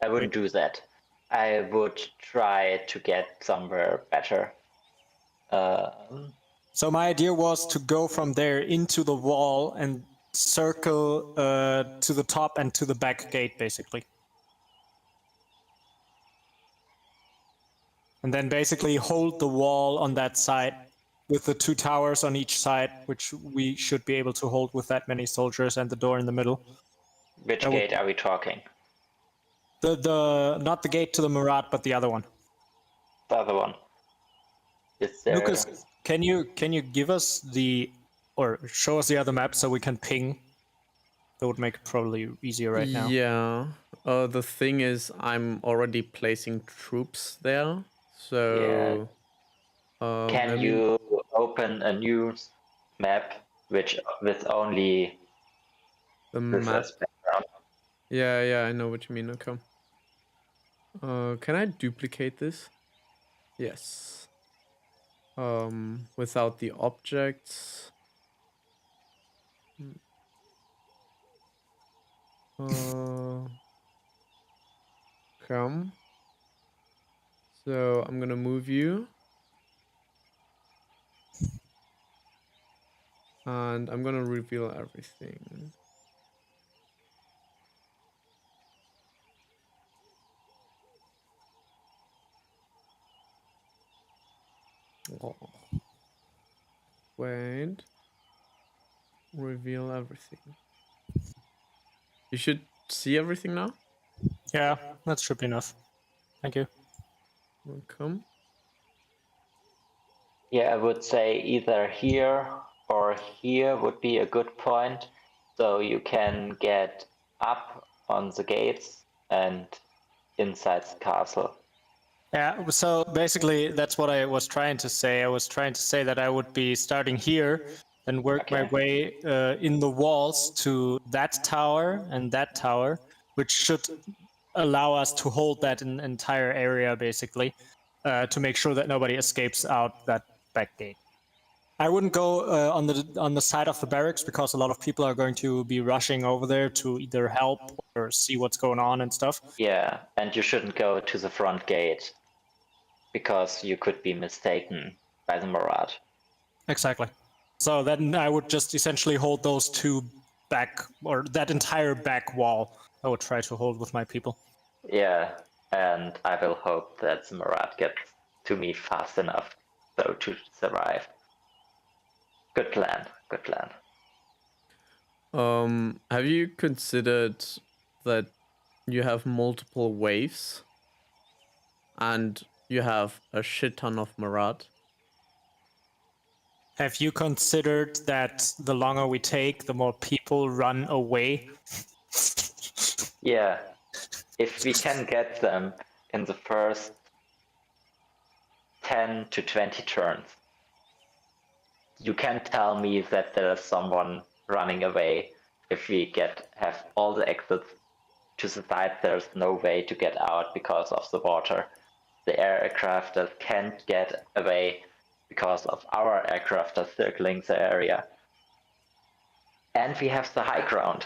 I wouldn't do that. I would try to get somewhere better. So my idea was to go from there into the wall and circle to the top and to the back gate, basically. And then basically hold the wall on that side with the 2 towers on each side, which we should be able to hold with that many soldiers, and the door in the middle. Which gate are we talking? The not the gate to the Marat, but the other one. The other one. Is there... Lucas, can you give us or show us the other map so we can ping? That would make it probably easier right now. Yeah. The thing is, I'm already placing troops there, so. Can maybe- you open a new map with only the this map? as background? Yeah, I know what you mean. Okay. Can I duplicate this? Yes. Without the objects. Come. So I'm gonna move you. And I'm gonna reveal everything. Oh. Wait. Reveal everything. You should see everything now. Yeah, that should be enough. Thank you. Welcome. Yeah, I would say either here or here would be a good point, so you can get up on the gates and inside the castle. Yeah, so basically that's what I was trying to say. I was trying to say that I would be starting here and work my way in the walls to that tower and that tower, which should allow us to hold that entire area, basically, to make sure that nobody escapes out that back gate. I wouldn't go on the side of the barracks because a lot of people are going to be rushing over there to either help or see what's going on and stuff. Yeah, and you shouldn't go to the front gate because you could be mistaken by the Murad. Exactly. So then I would just essentially hold those two back, or that entire back wall. I would try to hold with my people. Yeah, and I will hope that the Murad gets to me fast enough so to survive. Good plan. Good plan. Have you considered that you have multiple waves and you have a shit ton of Marat? Have you considered that the longer we take, the more people run away? Yeah, if we can get them in the first 10 to 20 turns, you can tell me that there's someone running away. If we have all the exits to the side, there's no way to get out because of the water. The aircraft that can't get away because of our aircraft that's circling the area. And we have the high ground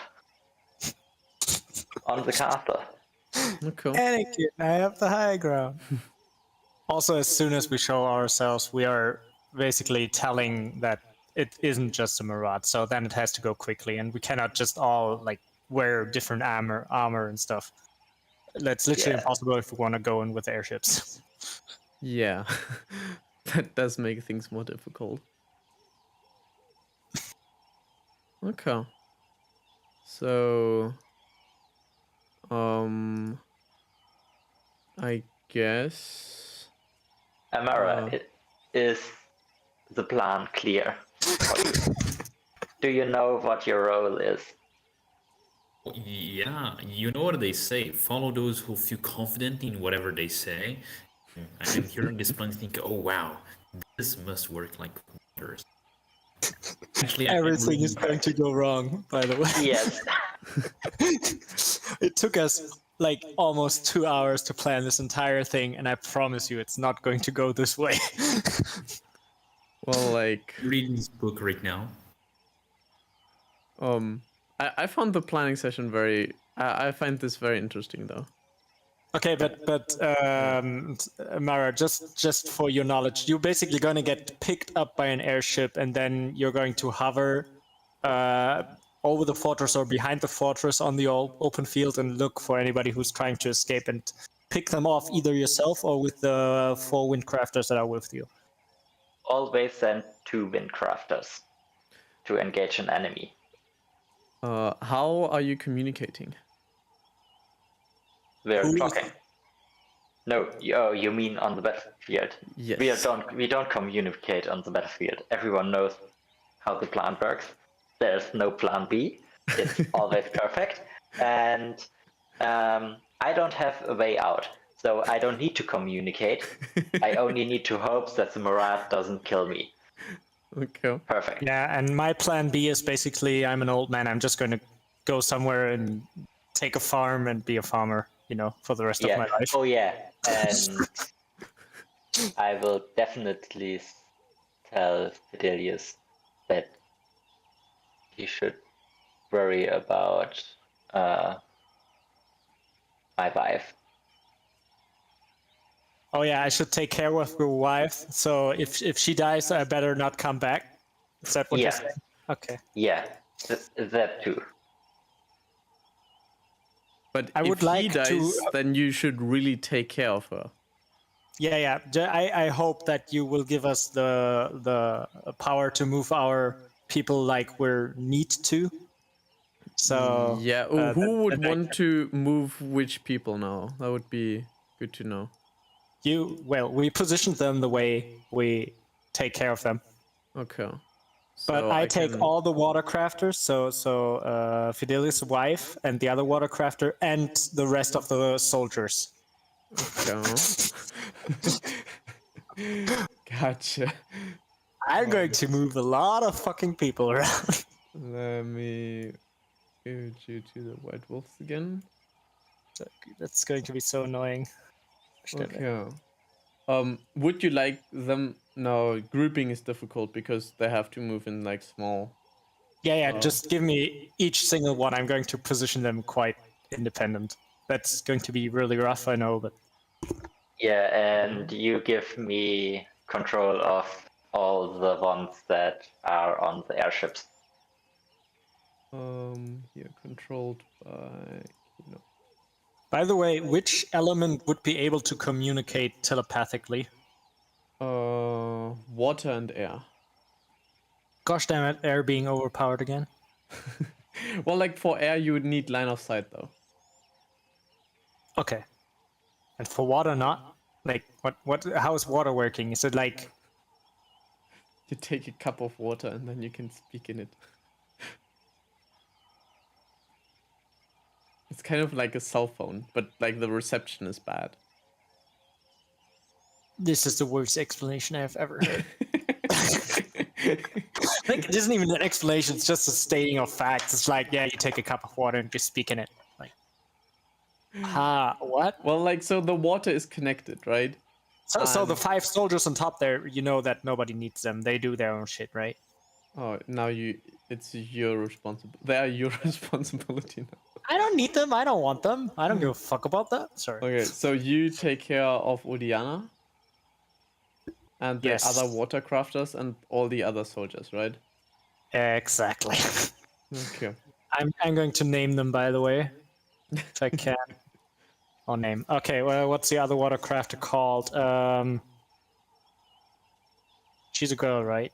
on the castle. Okay. Anakin, I have the high ground. Also, as soon as we show ourselves, we are basically telling that it isn't just a Murad, so then it has to go quickly, and we cannot just all like wear different armor and stuff. That's literally impossible if we want to go in with airships. Yeah, that does make things more difficult. Okay. So, I guess. Amara, is the plan clear for you? Do you know what your role is? Yeah, you know what they say. Follow those who feel confident in whatever they say. I'm hearing this plan thinking, oh wow, this must work like wonders. Actually, Everything is going to go wrong, by the way. Yes. It took us like almost 2 hours to plan this entire thing, and I promise you it's not going to go this way. Well, like, reading this book right now. I found the planning session I find this very interesting, though. Okay, but Mara, just for your knowledge, you're basically going to get picked up by an airship, and then you're going to hover over the fortress or behind the fortress on the open field and look for anybody who's trying to escape and pick them off either yourself or with the 4 windcrafters that are with you. Always send 2 windcrafters to engage an enemy. How are you communicating? We're talking. No, you mean on the battlefield? Yes. We don't communicate on the battlefield. Everyone knows how the plan works. There's no plan B. It's always perfect. And I don't have a way out, so I don't need to communicate. I only need to hope that the Murad doesn't kill me. Okay. Perfect. Yeah, and my plan B is basically I'm an old man. I'm just going to go somewhere and take a farm and be a farmer, for the rest of my life. Oh yeah, and I will definitely tell Fidelius that he should worry about my wife. Oh yeah, I should take care of your wife. So if she dies, I better not come back. Is that what you're saying? Okay. Yeah, that too. But I would if like he dies, then you should really take care of her. Yeah. I hope that you will give us the power to move our people like we're need to. So yeah, who would want to move which people now? That would be good to know. We positioned them the way we take care of them. Okay. But So I take all the watercrafters, so Fidelius' wife and the other watercrafter and the rest of the soldiers. Okay. Gotcha. I'm going to move a lot of fucking people around. Let me go you to the White Wolves again. That's going to be so annoying. Okay. Would you like them? No, grouping is difficult because they have to move in like small. Yeah. Just give me each single one. I'm going to position them quite independent. That's going to be really rough, I know, but Yeah, and you give me control of all the ones that are on the airships. Here controlled by Kino. by the way, which element would be able to communicate telepathically? Water and air. Gosh damn it, air being overpowered again. Well, like for air, you would need line of sight though. Okay. And for water, not? Like, how is water working? Is it like, You take a cup of water and then you can speak in it. It's kind of like a cell phone, but like the reception is bad. this is the worst explanation I've ever heard? Like, it isn't even an explanation, it's just a stating of facts. It's like, yeah, you take a cup of water and just speak in it. Like, what? Well, like, so the water is connected, right? So the 5 soldiers on top there, you know that nobody needs them. They do their own shit, right? Oh, now it's your responsibility. They are your responsibility now. I don't need them. I don't want them. I don't give a fuck about that. Sorry. Okay, so you take care of Odiana and the Yes. other water crafters and all the other soldiers, right? Exactly. Okay. I'm going to name them, by the way, if I can. Oh, name. Okay, well, what's the other water crafter called? She's a girl, right?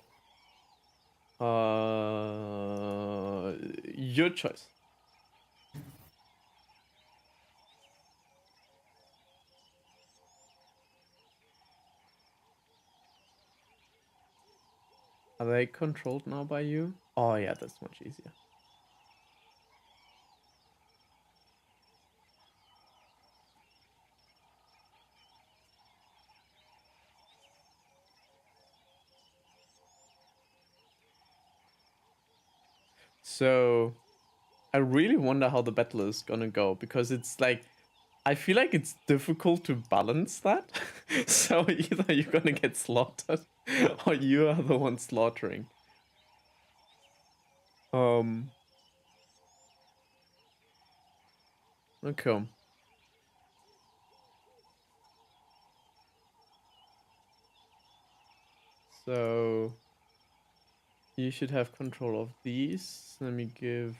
Your choice. Are they controlled now by you? Oh yeah, that's much easier. So, I really wonder how the battle is gonna go because it's like, I feel like it's difficult to balance that. So either you're gonna get slaughtered or you are the one slaughtering. Okay. So you should have control of these. Let me give.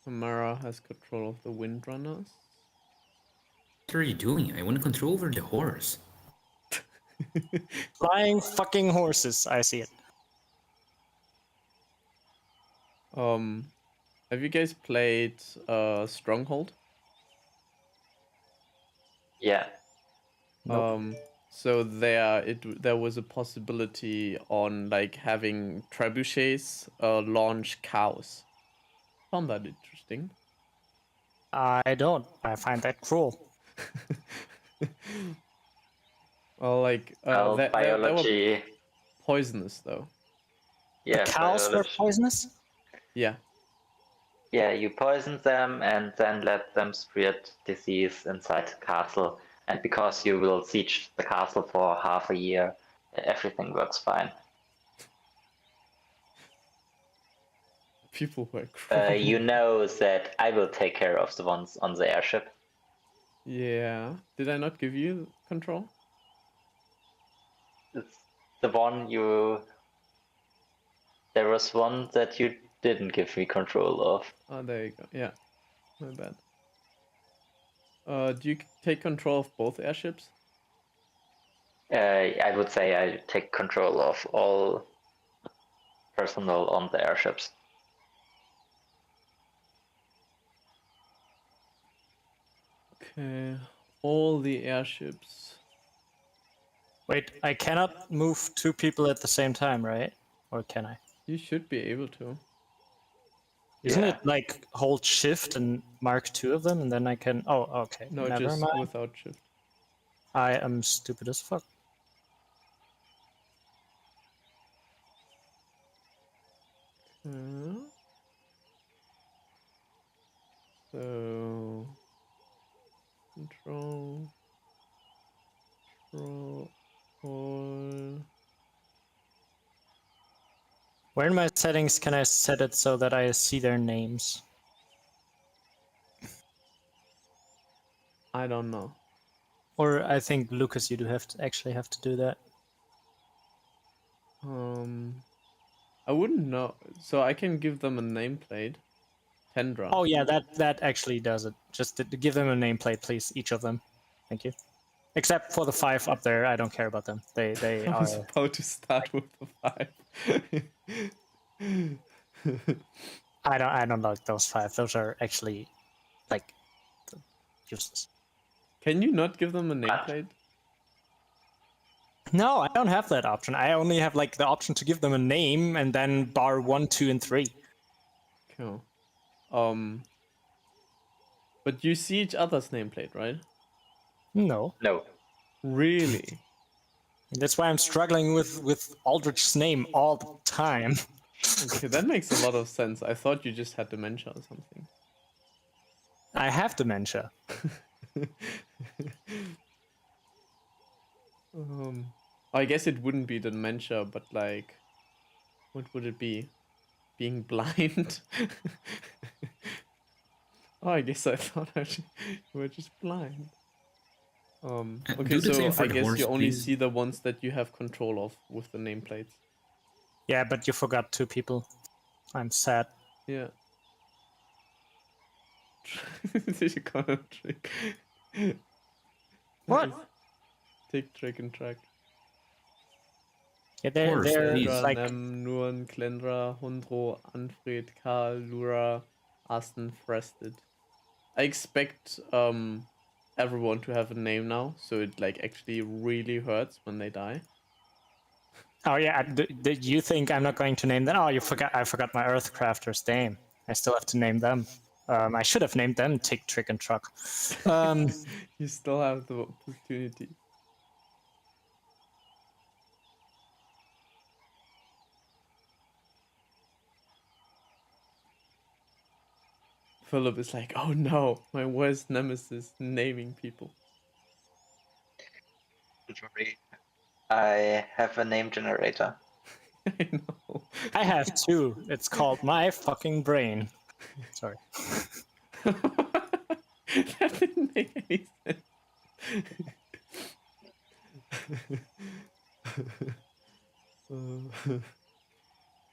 Amara has control of the windrunners. What are you doing? I want control over the horse. Flying fucking horses. I see it. Have you guys played Stronghold? Yeah. Nope. So there was a possibility on like having trebuchets launch cows. Found that interesting. I don't. I find that cruel. Well, like Well, they were biology. poisonous though. Yeah, The cows were biology. poisonous? Yeah. Yeah, you poison them and then let them spread disease inside the castle. And because you will siege the castle for half a year, everything works fine. People were cruel. You know that I will take care of the ones on the airship. Yeah. Did I not give you control? It's the one you. There was one that you didn't give me control of. Oh, there you go. Yeah. My bad. Do you take control of both airships? I would say I take control of all personnel on the airships. Okay. All the airships. Wait, I cannot move 2 people at the same time, right? Or can I? You should be able to. Isn't Yeah. it like hold shift and mark 2 of them and then I can... Oh, okay. No, Never just mind. without shift. I am stupid as fuck. Okay. So control all Where in my settings can I set it so that I see their names? I don't know. Or I think Lucas, you do actually have to do that. I wouldn't know. So I can give them a nameplate. Tendra. Oh yeah, that actually does it. Just give them a nameplate, please, each of them. Thank you. Except for the 5 up there, I don't care about them. They I are. was about to start with the 5. I don't like those 5. Those are actually like useless. Can you not give them a nameplate? No, I don't have that option. I only have like the option to give them a name and then bar 1, 2, and 3. Cool. But you see each other's nameplate, right? No. No. Really? That's why I'm struggling with Aldrich's name all the time. Okay, that makes a lot of sense. I thought you just had dementia or something. I have dementia. I guess it wouldn't be dementia, but like, what would it be? Being blind? Oh, I guess I thought you were just blind. Okay, do the same so for I the guess horse, you only please. see the ones that you have control of with the nameplates. Yeah, but you forgot 2 people. I'm sad. Yeah. Did you call it trick? What? Tick, trick, and track. Yeah, Horse, they're please. Kendra, like Nem, Nuan, Klendra, Hundro, Anfred, Karl, Lura, Aston, Frested. I expect everyone to have a name now, so it like actually really hurts when they die. Oh yeah, did you think I'm not going to name them? Oh, I forgot my Earthcrafter's name. I still have to name them. I should have named them Tick, Trick, and Truck. You still have the opportunity. Philip is like, oh no, my worst nemesis, naming people. Don't worry. I have a name generator. I know. I have 2. It's called My Fucking Brain. Sorry. That didn't make any sense.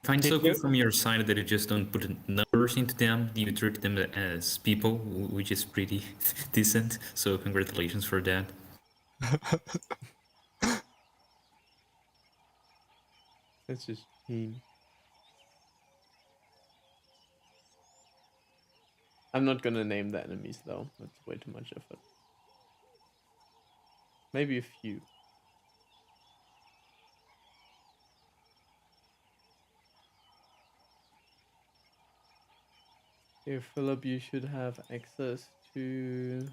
Find so Did cool you- from your side that you just don't put numbers into them. You treat them as people, which is pretty decent. So congratulations for that. That's just mean. I'm not gonna name the enemies though. That's way too much effort. Maybe a few. Here, Philip, you should have access to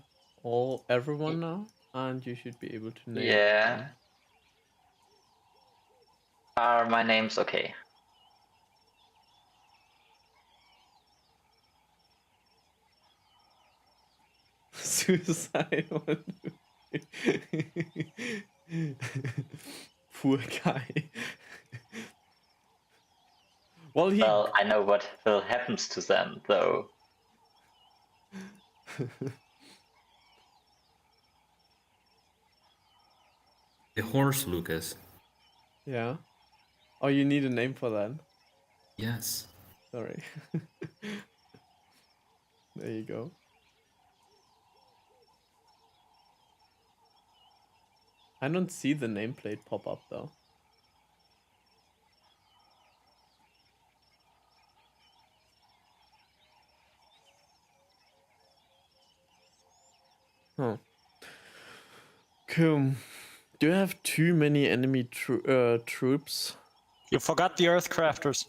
everyone now, and you should be able to name. Yeah. them. Are my names okay? Suicide one. Poor guy. Well, he. Well, I know what will happen to them, though. The horse, Lucas. Yeah. Oh, you need a name for that. Yes. Sorry. There you go. I don't see the nameplate pop up though. Huh. Cool. Do you have too many enemy troops? You forgot the Earthcrafters.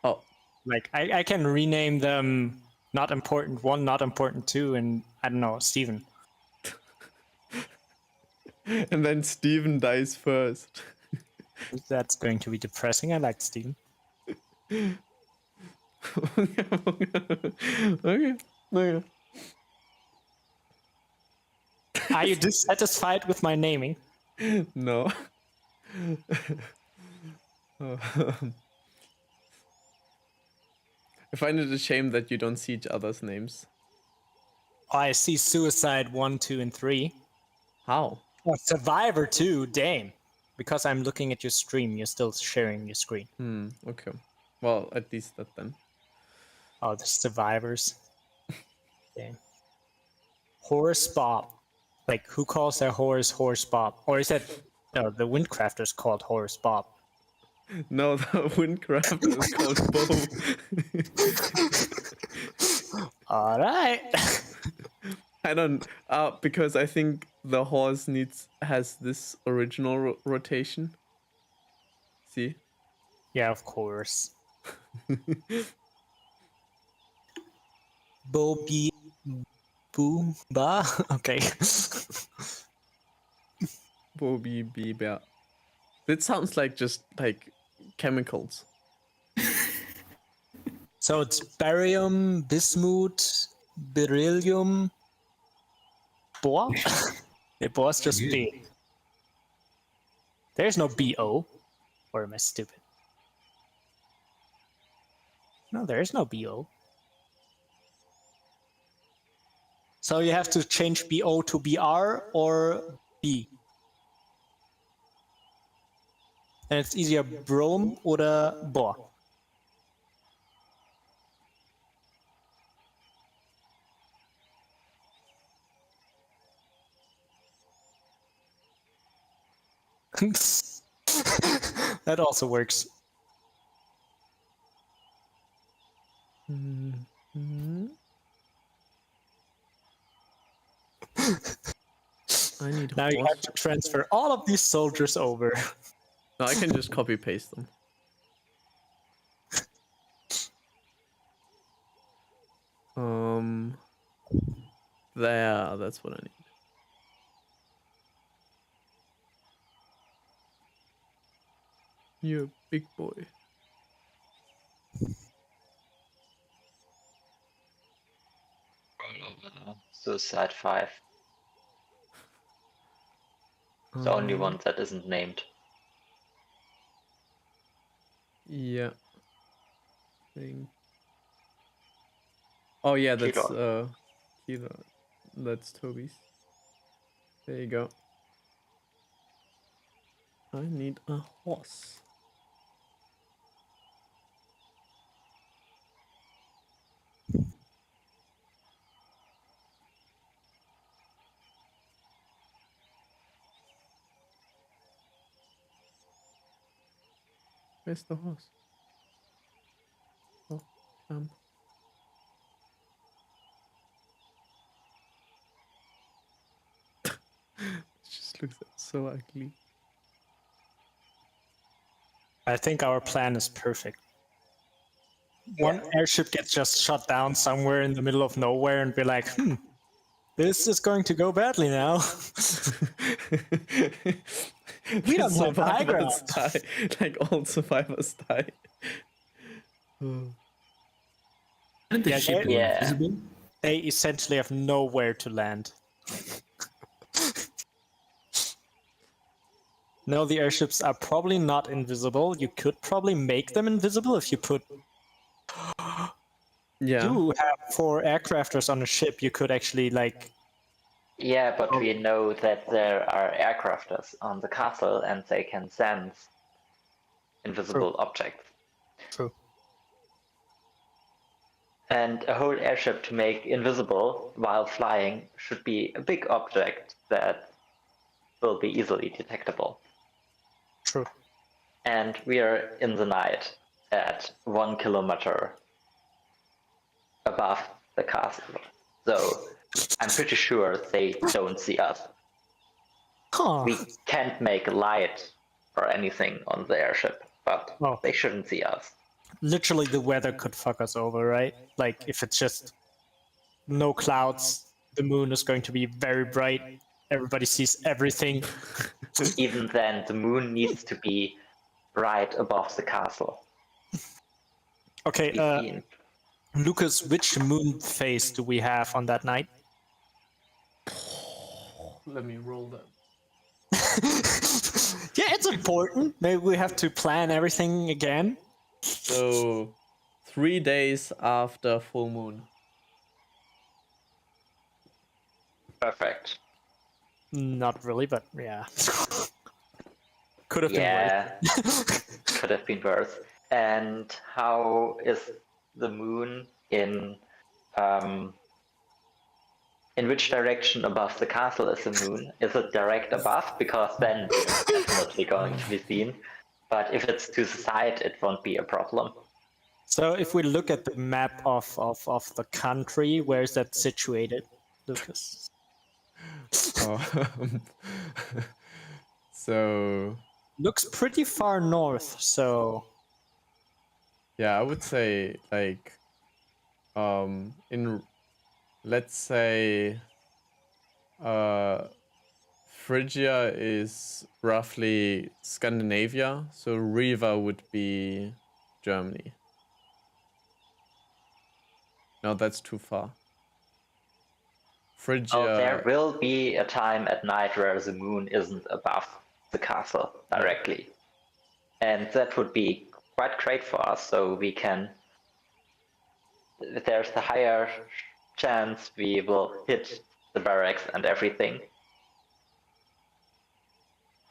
Oh, Like I can rename them Not Important 1, Not Important 2, and I don't know, Steven. and then Steven dies first. That's going to be depressing. I like Steven. Okay. Are you dissatisfied with my naming? No. I find it a shame that you don't see each other's names. I see Suicide 1, 2, and 3. How? Oh, Survivor 2, damn. Because I'm looking at your stream, you're still sharing your screen. Okay. Well, at least that then. Oh, the Survivors. Damn. Horse Bob. Like, who calls their horse Horse Bob? Or is that... No, the Windcrafter's called Horse Bob. No, the Windcrafter is called Bo. Alright. I don't... because I think the horse has this original rotation. See? Yeah, of course. Bobby Boo Ba? Okay. Bobby Bieber. It sounds like just like chemicals. So it's barium, bismuth, beryllium, bor? Yeah, bor's just B. There's no BO. Or am I stupid? No, there is no BO. So you have to change BO to BR or B. And it's easier Brom oder Bor. That also works. I need Now you horse. have to transfer all of these soldiers over. No, I can just copy paste them. There, that's what I need. You're a big boy. Suicide 5. The only one that isn't named. Yeah. Oh yeah, that's Kilo. That's Toby's. There you go. I need a horse. Where's the horse? Oh, it just looks so ugly. I think our plan is perfect. One airship gets just shot down somewhere in the middle of nowhere and be like, this is going to go badly now. We don't have high ground. Die. Like all survivors die. Isn't the ship Yeah. invisible? They essentially have nowhere to land. No, the airships are probably not invisible. You could probably make them invisible if you put... Yeah. You have 4 aircrafters on a ship. You could actually, like... Yeah, but we know that there are aircrafters on the castle and they can sense invisible objects. True. And a whole airship to make invisible while flying should be a big object that will be easily detectable. True. And we are in the night at 1 kilometer above the castle. So I'm pretty sure they don't see us. Huh. We can't make a light or anything on the airship, but Oh. they shouldn't see us. Literally, the weather could fuck us over, right? Like, if it's just no clouds, the moon is going to be very bright, everybody sees everything. Even then, the moon needs to be right above the castle. Okay, Be seen. Lucas, which moon phase do we have on that night? Let me roll that. Yeah, it's important. Maybe we have to plan everything again. So 3 days after full moon. Perfect. Not really, but yeah. Could have Yeah, been worse. could have been worse. And how is the moon in which direction above the castle is the moon? Is it direct above? Because then we're definitely going to be seen. But if it's to the side, it won't be a problem. So if we look at the map of the country, where is that situated, Lucas? Um, so Looks pretty far north, so yeah, I would say like in, let's say, Phrygia is roughly Scandinavia, so Riva would be Germany. No, that's too far. Phrygia. Oh, there will be a time at night where the moon isn't above the castle directly. And that would be quite great for us, so we can. There's a higher chance we will hit the barracks and everything.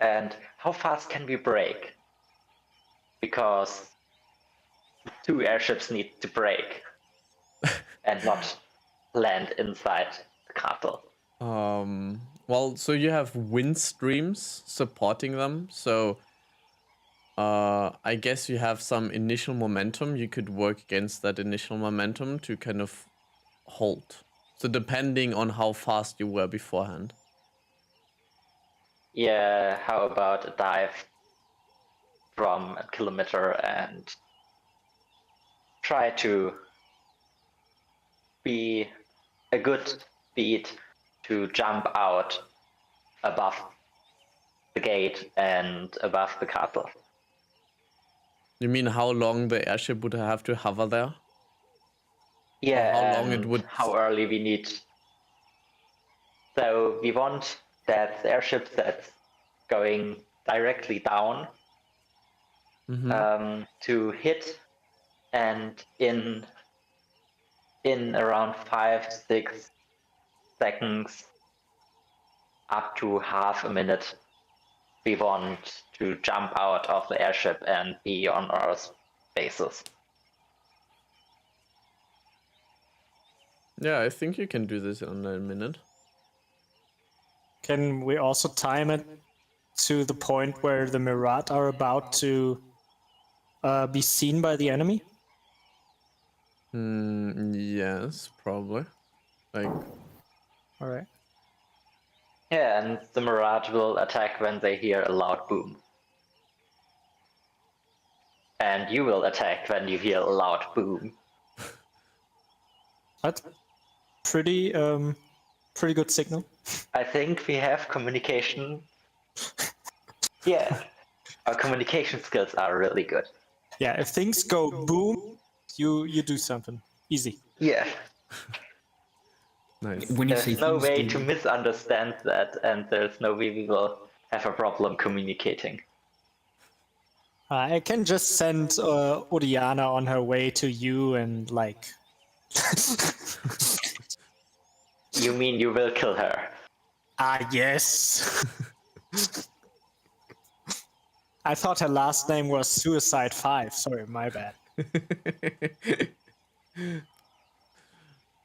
And how fast can we break? Because 2 airships need to break and not land inside the castle. Well, so you have wind streams supporting them, so I guess you have some initial momentum. You could work against that initial momentum to kind of hold. So depending on how fast you were beforehand. Yeah, how about a dive from a kilometer and try to be a good speed to jump out above the gate and above the castle. You mean how long the airship would have to hover there? Yeah, how long and it would... how early we need. So we want that the airship that's going directly down to hit, and in around 5-6 seconds, up to half a minute, we want to jump out of the airship and be on our bases. Yeah, I think you can do this in a minute. can we also time it to the point where the Mirat are about to be seen by the enemy? Yes, probably. Like, All right. Yeah, and the Mirage will attack when they hear a loud boom. And you will attack when you hear a loud boom. That's pretty pretty good signal. I think we have communication. Yeah, our communication skills are really good. Yeah, if things go boom, you do something easy. Yeah, nice. When you say there's no things way go- to misunderstand that, and there's no way we will have a problem communicating. I can just send Oriana on her way to you and like. You mean you will kill her? Yes. I thought her last name was Suicide 5. Sorry, my bad.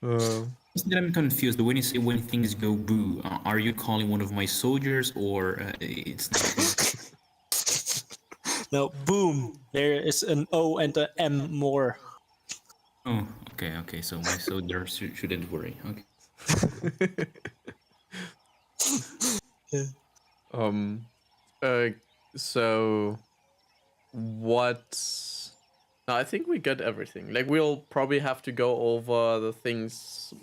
That I'm confused. When you say when things go boo, are you calling one of my soldiers, or it's not? No, boom. There is an O and a M more. Oh, okay. So my soldiers shouldn't worry. Okay. So what... No, I think we got everything. Like, we'll probably have to go over the things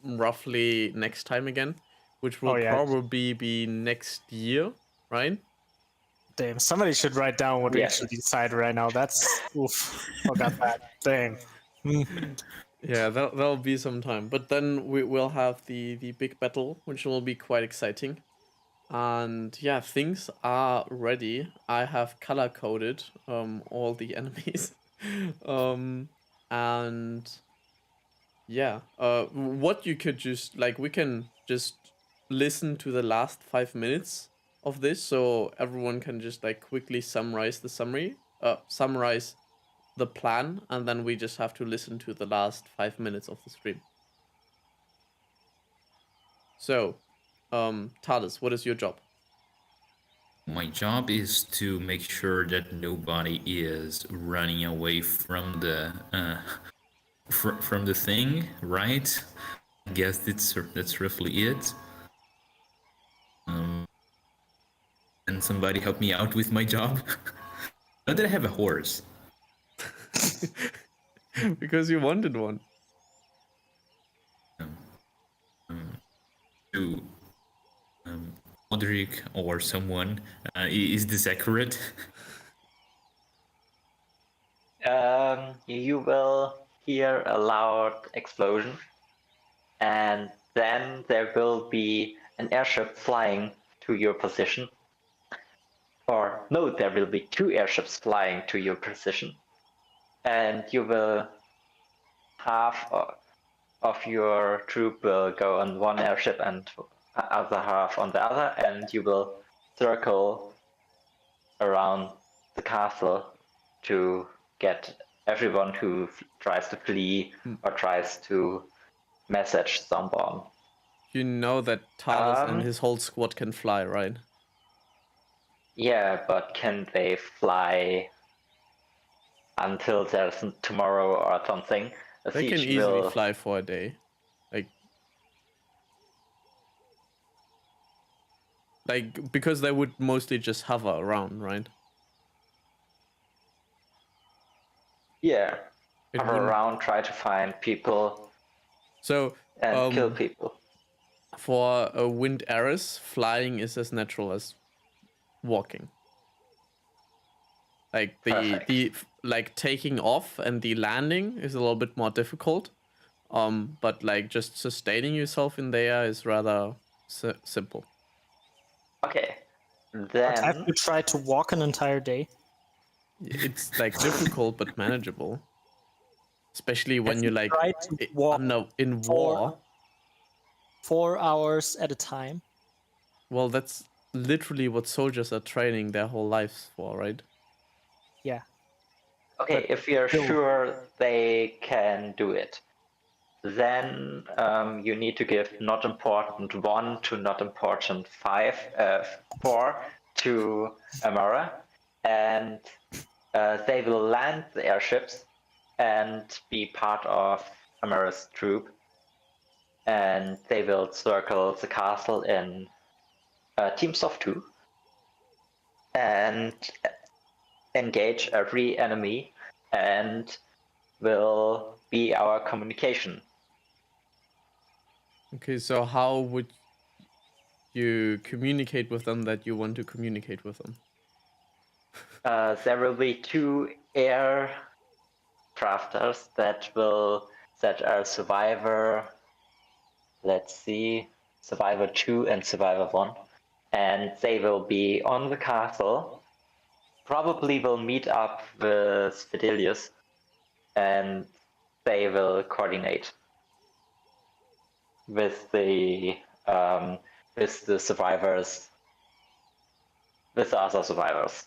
roughly next time again, which will probably be next year, right? Damn, somebody should write down what we Yeah. actually decided right now. That's oof. Forgot that. Dang. Yeah, that'll be some time. But then we will have the big battle, which will be quite exciting. And yeah, things are ready. I have color coded all the enemies. And yeah, what you could just like, we can just listen to the last 5 minutes of this, so everyone can just like quickly summarize the plan, and then we just have to listen to the last 5 minutes of the stream. So, Thales, what is your job? My job is to make sure that nobody is running away from the from the thing, right? I guess that's roughly it. And somebody help me out with my job. Not that I have a horse. Because you wanted one. To Roderick or someone, is this accurate? You will hear a loud explosion, and then there will be an airship flying to your position. Or no, there will be 2 airships flying to your position, and you will half of your troop will go on one airship and other half on the other, and you will circle around the castle to get everyone who tries to flee or tries to message someone. You know that Thales and his whole squad can fly, right? Yeah, but can they fly until there's tomorrow or something? They can easily fly for a day. Like, because they would mostly just hover around, right? Yeah, It hover wouldn't- around, try to find people So, and kill people. for a wind Ares, flying is as natural as walking. Like like taking off and the landing is a little bit more difficult. But like just sustaining yourself in the air is rather simple. Okay, But have then you tried to walk an entire day? It's like difficult but manageable. Especially when Have you you like tried to walk in for- war. 4 hours at a time? Well, that's literally what soldiers are training their whole lives for, right? Yeah. okay, But if you're still- sure they can do it, then you need to give not important 1 to not important 4 to Amara, and they will land the airships and be part of Amara's troop, and they will circle the castle in teams of 2 and engage every enemy, and will be our communication. Okay, so how would you communicate with them that you want to communicate with them? There will be 2 air crafters that are Survivor, let's see, Survivor 2 and Survivor 1, and they will be on the castle. Probably will meet up with Fidelius, and they will coordinate with the survivors, with the other survivors.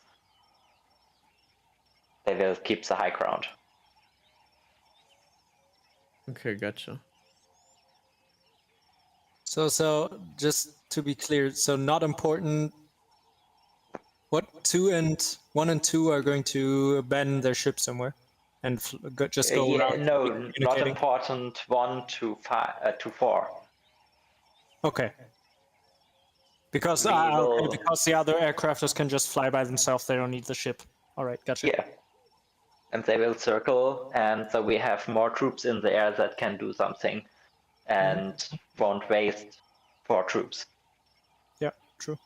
They will keep the high ground. Okay, gotcha. So just to be clear, so not important. What 1 and 2 are going to abandon their ship somewhere and just go around No, not communicating? important 1 to 5 to 4. Okay. Because will- because the other aircrafters can just fly by themselves, they don't need the ship. All right, gotcha. Yeah. And they will circle, and so we have more troops in the air that can do something and won't waste 4 troops. Yeah, true.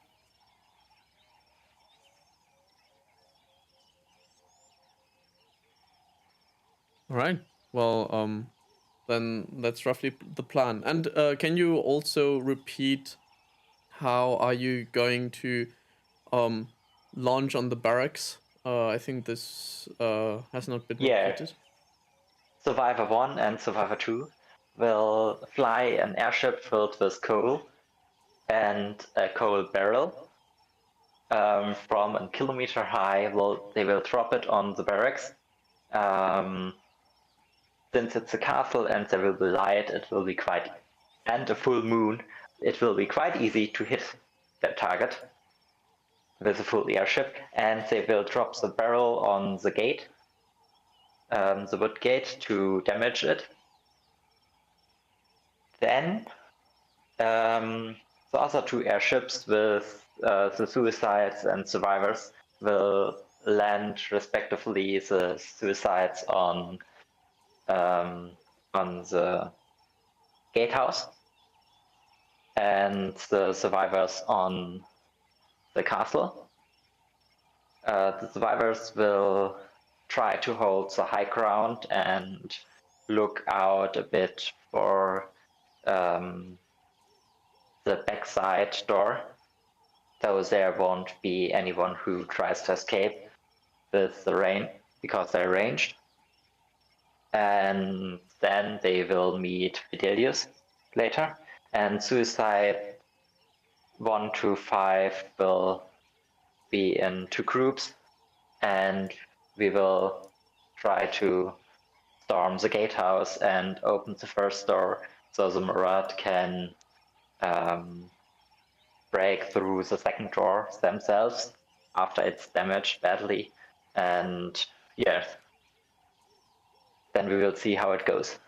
All right. Well, then that's roughly the plan. And can you also repeat how are you going to launch on the barracks? I think this has not been Yeah. repeated. Survivor 1 and Survivor 2 will fly an airship filled with coal and a coal barrel. From a kilometer high, they will drop it on the barracks. Since it's a castle and there will be light, it will be and a full moon, it will be quite easy to hit that target with a full airship, and they will drop the barrel on the gate, the wood gate, to damage it. Then the other two airships with the suicides and survivors will land respectively. The suicides on the gatehouse and the survivors on the castle. The survivors will try to hold the high ground and look out a bit for the backside door, so there won't be anyone who tries to escape with the rain because they're ranged. And then they will meet Fidelius later, and Suicide 1 to 5 will be in two groups, and we will try to storm the gatehouse and open the first door so the Murad can break through the second door themselves after it's damaged badly. And yeah, then we will see how it goes.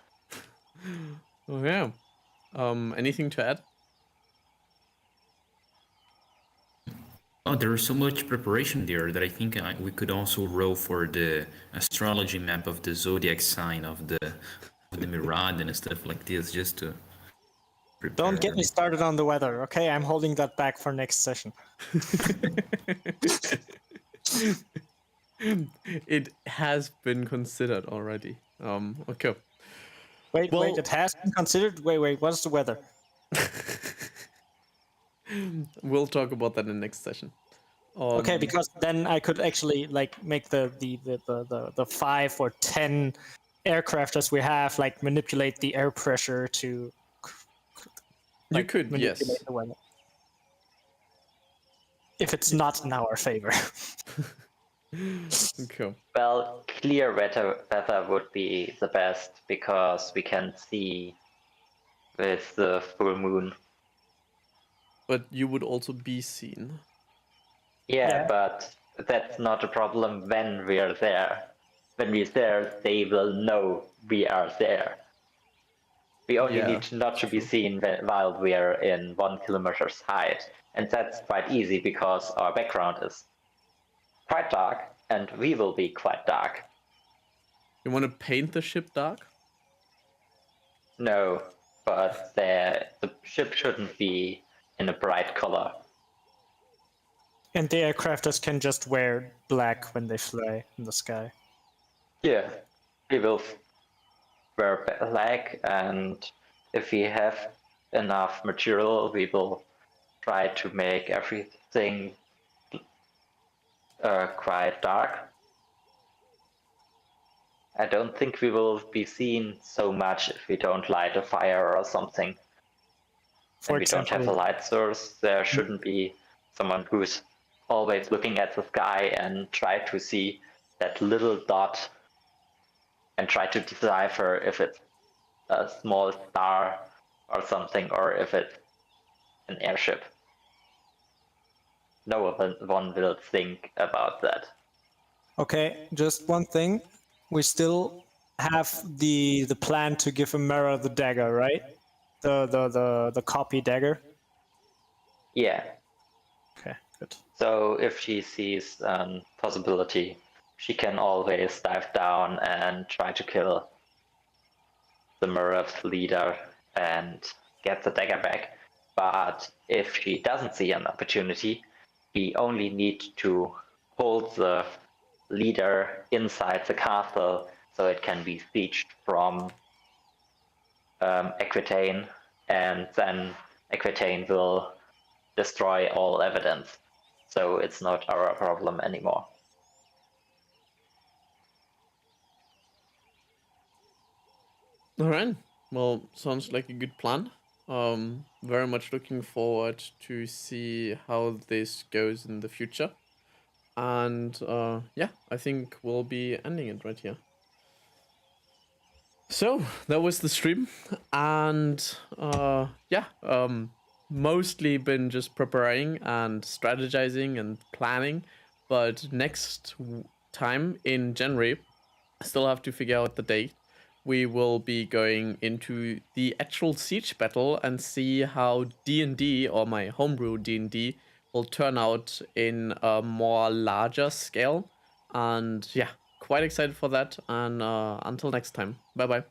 Oh yeah. Anything to add? Oh, there's so much preparation there that I think we could also roll for the astrology map of the zodiac sign of the Mirad and stuff like this, just to prepare. Don't get me started on the weather, okay? I'm holding that back for next session. It has been considered already. Okay. Wait, it has been considered? Wait, what's the weather? We'll talk about that in the next session. Okay, because then I could actually like make the 5 or 10 aircraft as we have, like manipulate the air pressure to. You could, yes. The weather. If it's not in our favor. Okay. Well, clear weather would be the best because we can see with the full moon. But you would also be seen. Yeah, but that's not a problem when we are there. When we're there, they will know we are there. We only need not to be seen while we are in 1 kilometer's height. And that's quite easy because our background is quite dark and we will be quite dark. You want to paint the ship dark? No, but the ship shouldn't be in a bright color. And the aircrafters can just wear black when they fly in the sky. Yeah, we will wear black, and if we have enough material, we will try to make everything quite dark. I don't think we will be seen so much if we don't light a fire or something. For we don't have a light source, there shouldn't be someone who's always looking at the sky and try to see that little dot and try to decipher if it's a small star or something, or if it's an airship. No one will think about that. Okay, just one thing. We still have the plan to give Amara the dagger, right? The copy dagger. Yeah. Okay, good. So if she sees a possibility, she can always dive down and try to kill the Murrev's leader and get the dagger back. But if she doesn't see an opportunity, we only need to hold the leader inside the castle so it can be sieged from Aquitaine, and then Aquitaine will destroy all evidence. So it's not our problem anymore. All right. Well, sounds like a good plan. Very much looking forward to see how this goes in the future. And yeah, I think we'll be ending it right here. So that was the stream, and yeah, mostly been just preparing and strategizing and planning. But next time in January, I still have to figure out the date. We will be going into the actual siege battle and see how D&D, or my homebrew D&D, will turn out in a more larger scale. And yeah, quite excited for that. And until next time, bye bye.